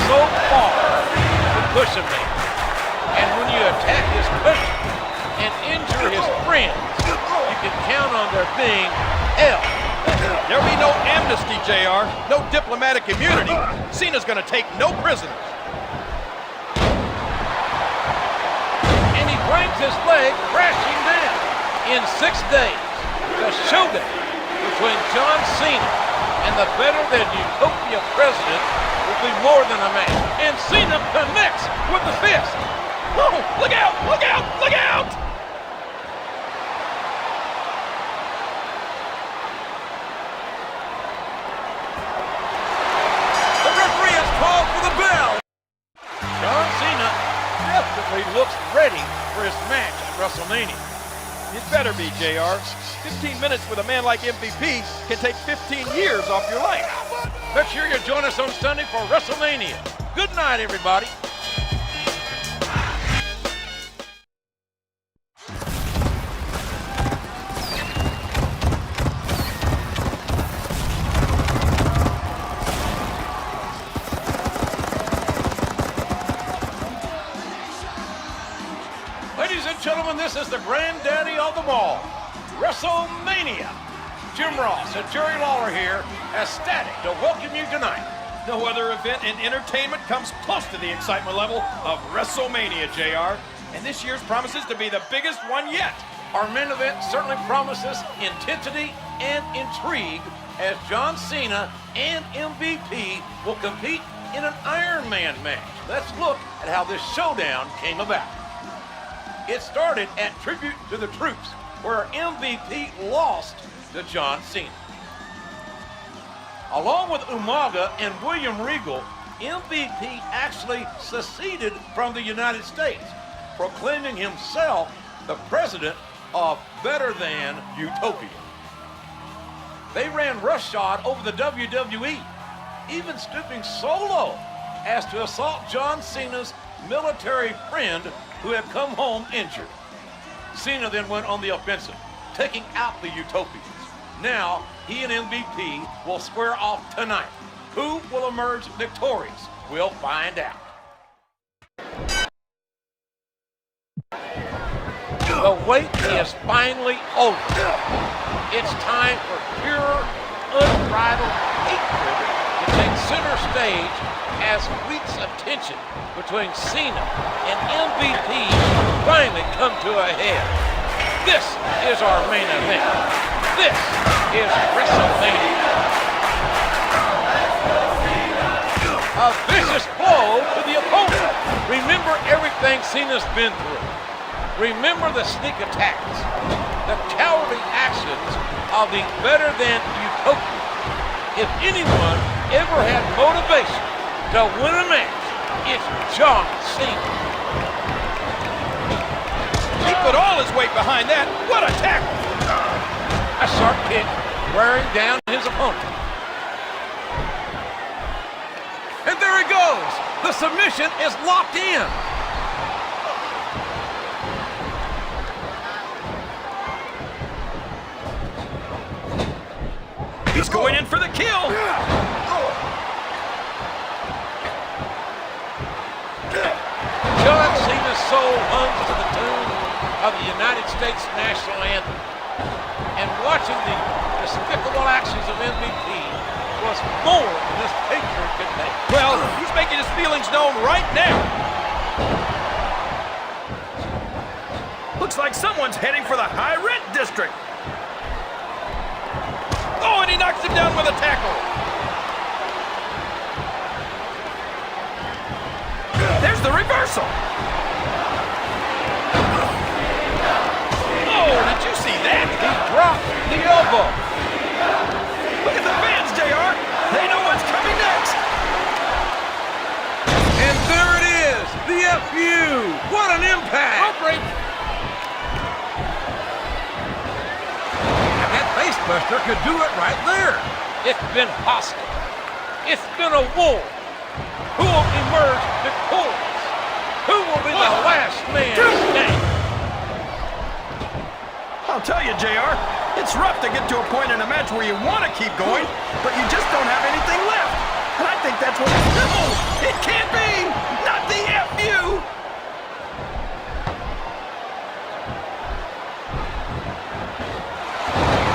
so far to push a man. And when you attack his cushion and injure his friends, you can count on there being hell. There'll be no amnesty, JR. No diplomatic immunity. Cena's going to take no prisoners. And he brings his leg crashing down. In 6 days, the showdown between John Cena and the better-than-Utopia president will be more than a match. And Cena connects with the fist. Oh, look out, look out, look out! The referee has called for the bell. John Cena definitely looks ready for his match at WrestleMania. It better be, JR. 15 minutes with a man like MVP can take 15 years off your life. Make sure you join us on Sunday for WrestleMania. Good night, everybody. Ladies and gentlemen, this is the granddaddy of them all, WrestleMania. Jim Ross and Jerry Lawler here, ecstatic to welcome you tonight. No other event in entertainment comes close to the excitement level of WrestleMania, JR. And this year's promises to be the biggest one yet. Our main event certainly promises intensity and intrigue as John Cena and MVP will compete in an Iron Man match. Let's look at how this showdown came about. It started at Tribute to the Troops, where MVP lost to John Cena. Along with Umaga and William Regal, MVP actually seceded from the United States, proclaiming himself the president of Better Than Utopia. They ran roughshod over the WWE, even stooping so low as to assault John Cena's military friend who had come home injured. Cena then went on the offensive, taking out the Utopians. Now, he and MVP will square off tonight. Who will emerge victorious? We'll find out. The wait is finally over. It's time for pure, unbridled hatred to take center stage as weeks of tension between Cena and MVP finally come to a head. This is our main event. This is Wrestlemania. A vicious blow to the opponent. Remember everything Cena's been through. Remember the sneak attacks, the cowardly actions of the better-than-Utopia. If anyone ever had motivation to win a match, it's John Cena. He put all his weight behind that. What a tackle! A sharp kick wearing down his opponent. And there he goes! The submission is locked in! He's going in for the kill! John Cena's soul hums to the tune of the United States national anthem. And watching the despicable actions of MVP was more than this patriot could take. Well, he's making his feelings known right now. Looks like someone's heading for the high rent district. Oh, and he knocks him down with a tackle. There's the reversal. Oh, did you see that? He dropped the elbow. Look at the fans, JR. They know what's coming next. And there it is! The FU! What an impact! Heartbreak. And that facebuster could do it right there. It's been hostile. It's been a war. Who will emerge victorious? Who will be the last man standing? I'll tell you, JR, it's rough to get to a point in a match where you want to keep going, but you just don't have anything left. And I think that's what... No! It can't be! Not the FU!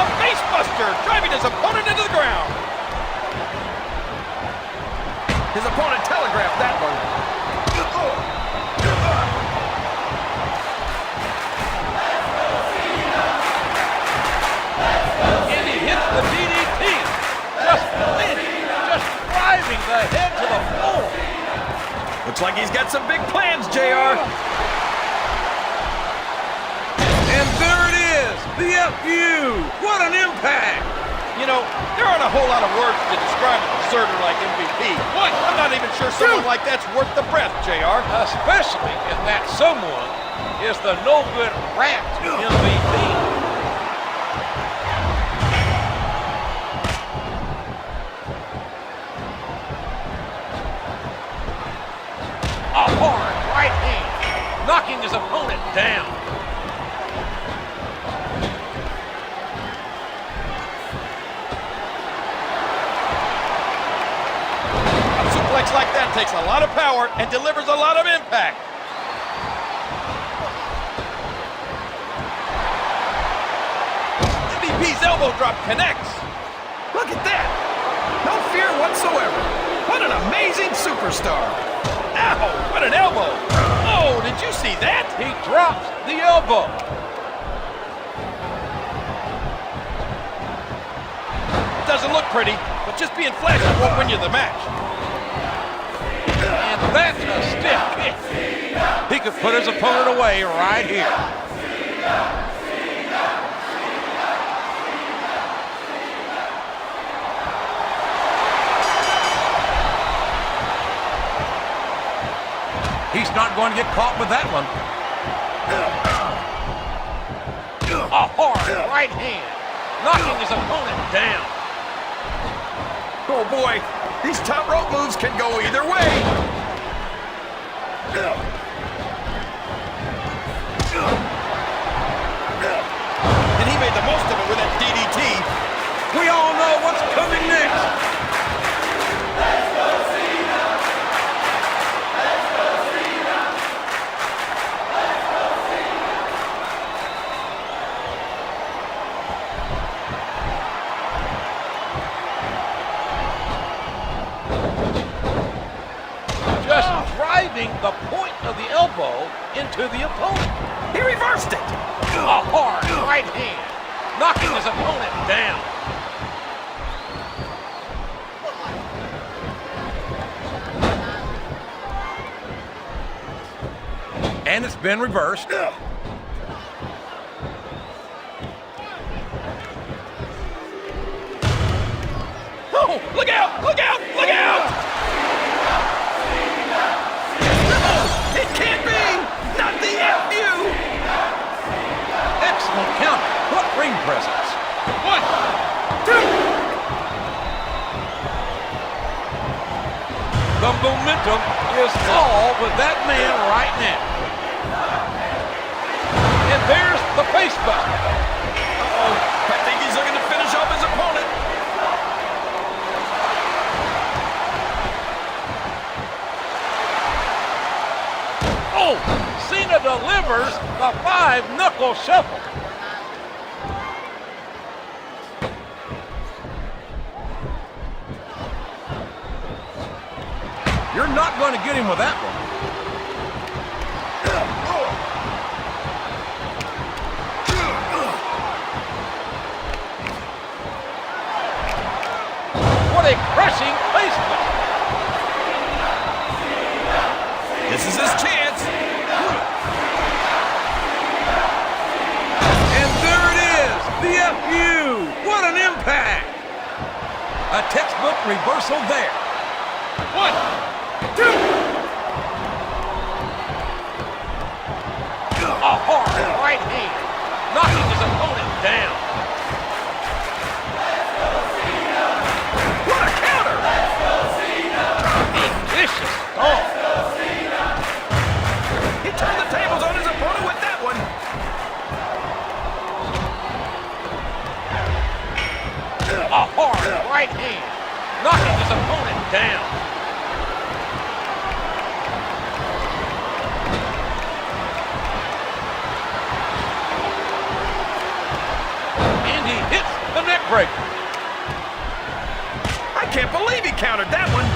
A facebuster driving his opponent into the ground. His opponent telegraphed that one. And he hits the DDT. Just driving the head to the floor. Looks like he's got some big plans, JR. And there it is! The FU! What an impact! You know, there aren't a whole lot of words to describe a deserter like MVP. What? I'm not even sure someone like that's worth the breath, JR. Especially if that someone is the no-good rat MVP. A hard right hand, knocking his opponent down. Like that takes a lot of power and delivers a lot of impact. MVP's elbow drop connects. Look at that. No fear whatsoever. What an amazing superstar. Ow, what an elbow. Oh, did you see that? He drops the elbow. Doesn't look pretty, but just being flashy won't win you the match. And that's a stiff kick. He could put his opponent away right here. He's not going to get caught with that one. A hard right hand, knocking his opponent down. Oh boy, these top rope moves can go either way. And he made the most of it with that DDT. We all know what's coming next. Let's go Cena! Let's go Cena! Let's go Cena! Just driving the point of the elbow into the opponent. He reversed it. A hard right hand, knocking his opponent down. And it's been reversed. Oh, look out! Look out! Look out! No, it can't be! Not the FU! Excellent counter. What ring presence. 1, 2. The momentum is all with that man right now. And there's the face buster. Uh-oh, I think he's looking to finish off his opponent. Oh, Cena delivers the 5-knuckle shuffle. You're not going to get him with that one. What a crushing face buster. This is his chance. And there it is, the FU. What an impact. A textbook reversal there. 1, 2. A hard right hand, knocking his opponent down. What a counter! A vicious stomp. He turned the tables on his opponent with that one. A hard right hand, knocking his opponent down. And he hits the neck breaker. I can't believe he countered that one.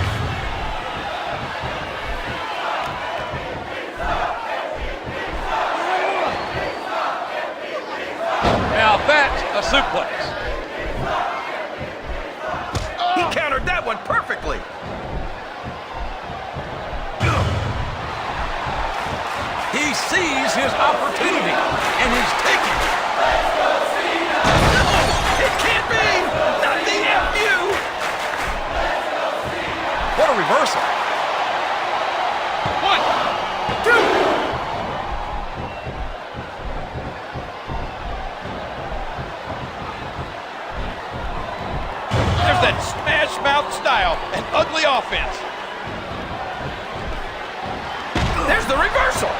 Now that's a suplex. He countered that one perfectly. He sees his opportunity, and he's taking it. No, it can't be! Not the FU! What a reversal. 1, 2. There's that smash mouth style and ugly offense. There's the reversal.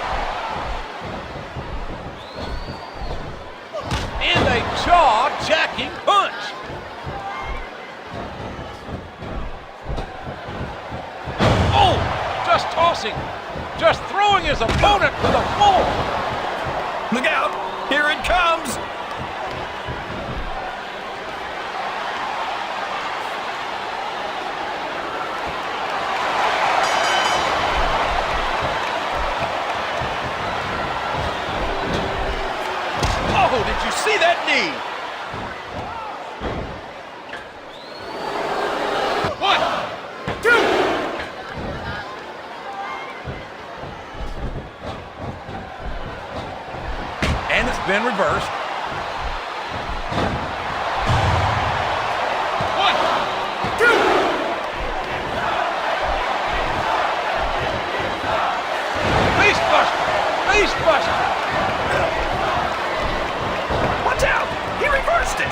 And a jaw-jacking punch. Oh, just tossing, just throwing his opponent to the floor. Look out, here it comes. Oh, did you see that knee? 1, 2. And it's been reversed. 1, 2. Face buster, face buster. Watch out! He reversed it!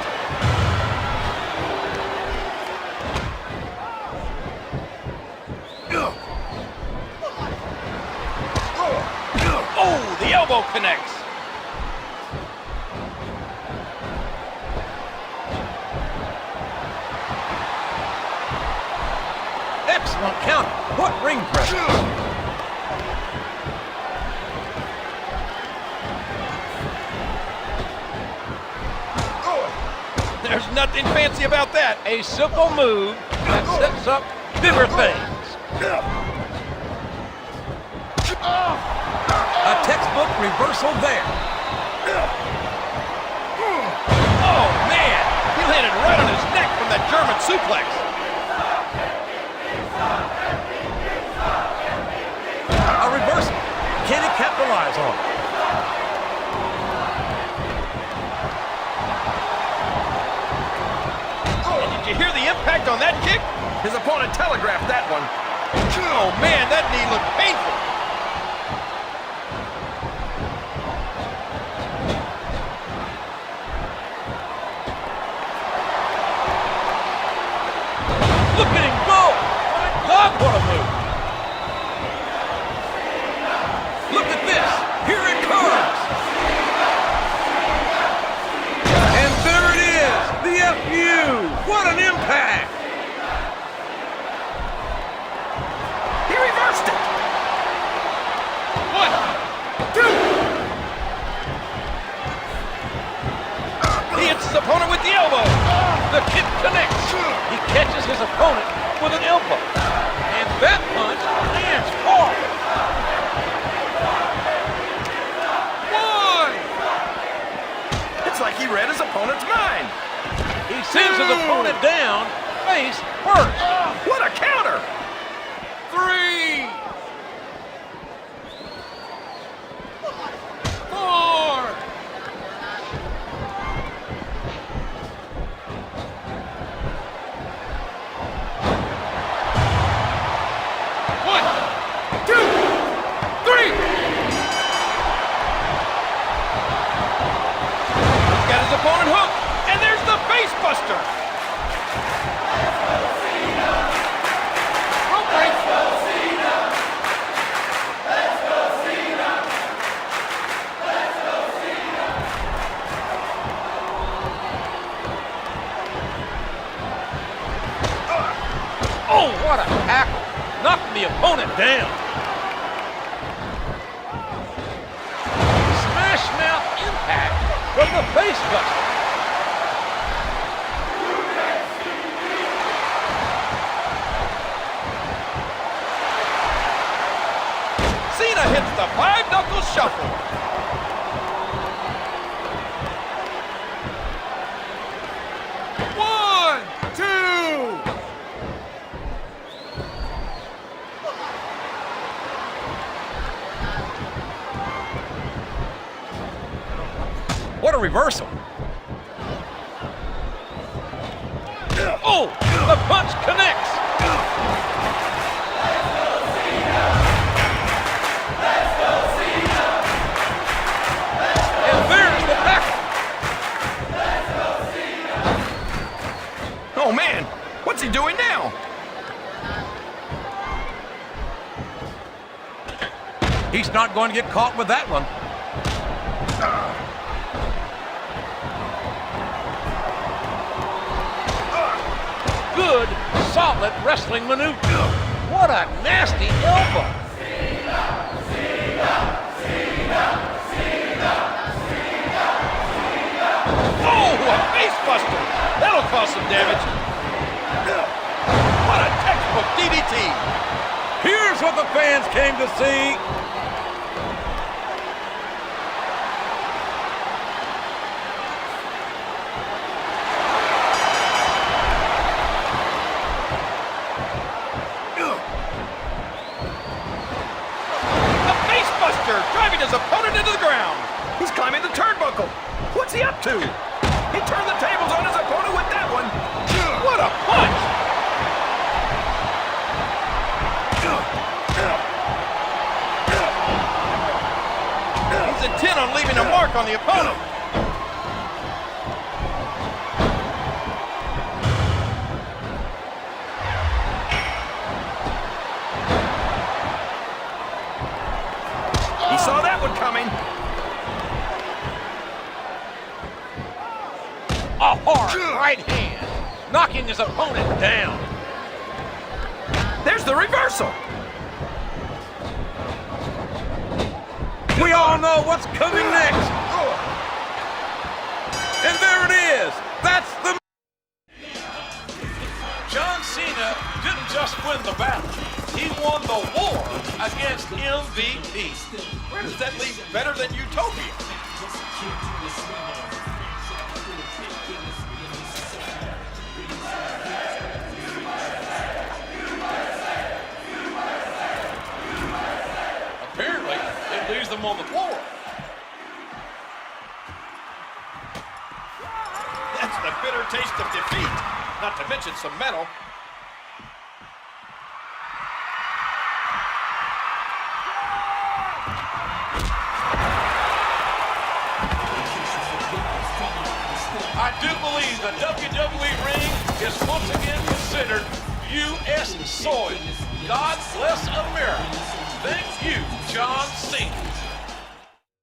connects. Excellent count. What ring presence? There's nothing fancy about that. A simple move that sets up bigger things. A textbook reversal there. Oh, man. He landed right on his neck from that German suplex. A reversal. Can he capitalize on it? Did you hear the impact on that kick? His opponent telegraphed that one. Oh, man, that knee looked painful. Look at him go! My God, what a move! Look at this. Here it comes. And there it is. The FU. What an impact. He reversed it. 1, 2. He hits his opponent with the elbow. The kick connects. He catches his opponent with an elbow. And that punch lands hard. 1. It's like he read his opponent's mind. He sends his opponent down face first. What a counter. 3. 4. Opponent hook, and there's the face buster. Rope break. Oh, what a tackle. Knocking the opponent down. Smash mouth impact from the face buster. Cena hits the 5-knuckle shuffle. One, two. What a reversal. Oh, the punch connects. And there's the tackle. Oh, man. What's he doing now? He's not going to get caught with that one. Good, solid wrestling maneuver. What a nasty elbow. Oh, a face buster. That'll cause some damage. What a textbook DDT. Here's what the fans came to see. Driving his opponent into the ground. He's climbing the turnbuckle. What's he up to? He turned the tables on his opponent with that one. What a punch! He's intent on leaving a mark on the opponent. He saw that one coming. right hand, knocking his opponent down. There's the reversal. We all know what's coming next. And there it is. That's the... John Cena didn't just win the battle. He won the war against MVP. Where does that leave better than Utopia? Apparently, it leaves them on the floor. That's the bitter taste of defeat, not to mention some metal. I do believe the WWE ring is once again considered U.S. soil. God bless America. Thank you, John Cena.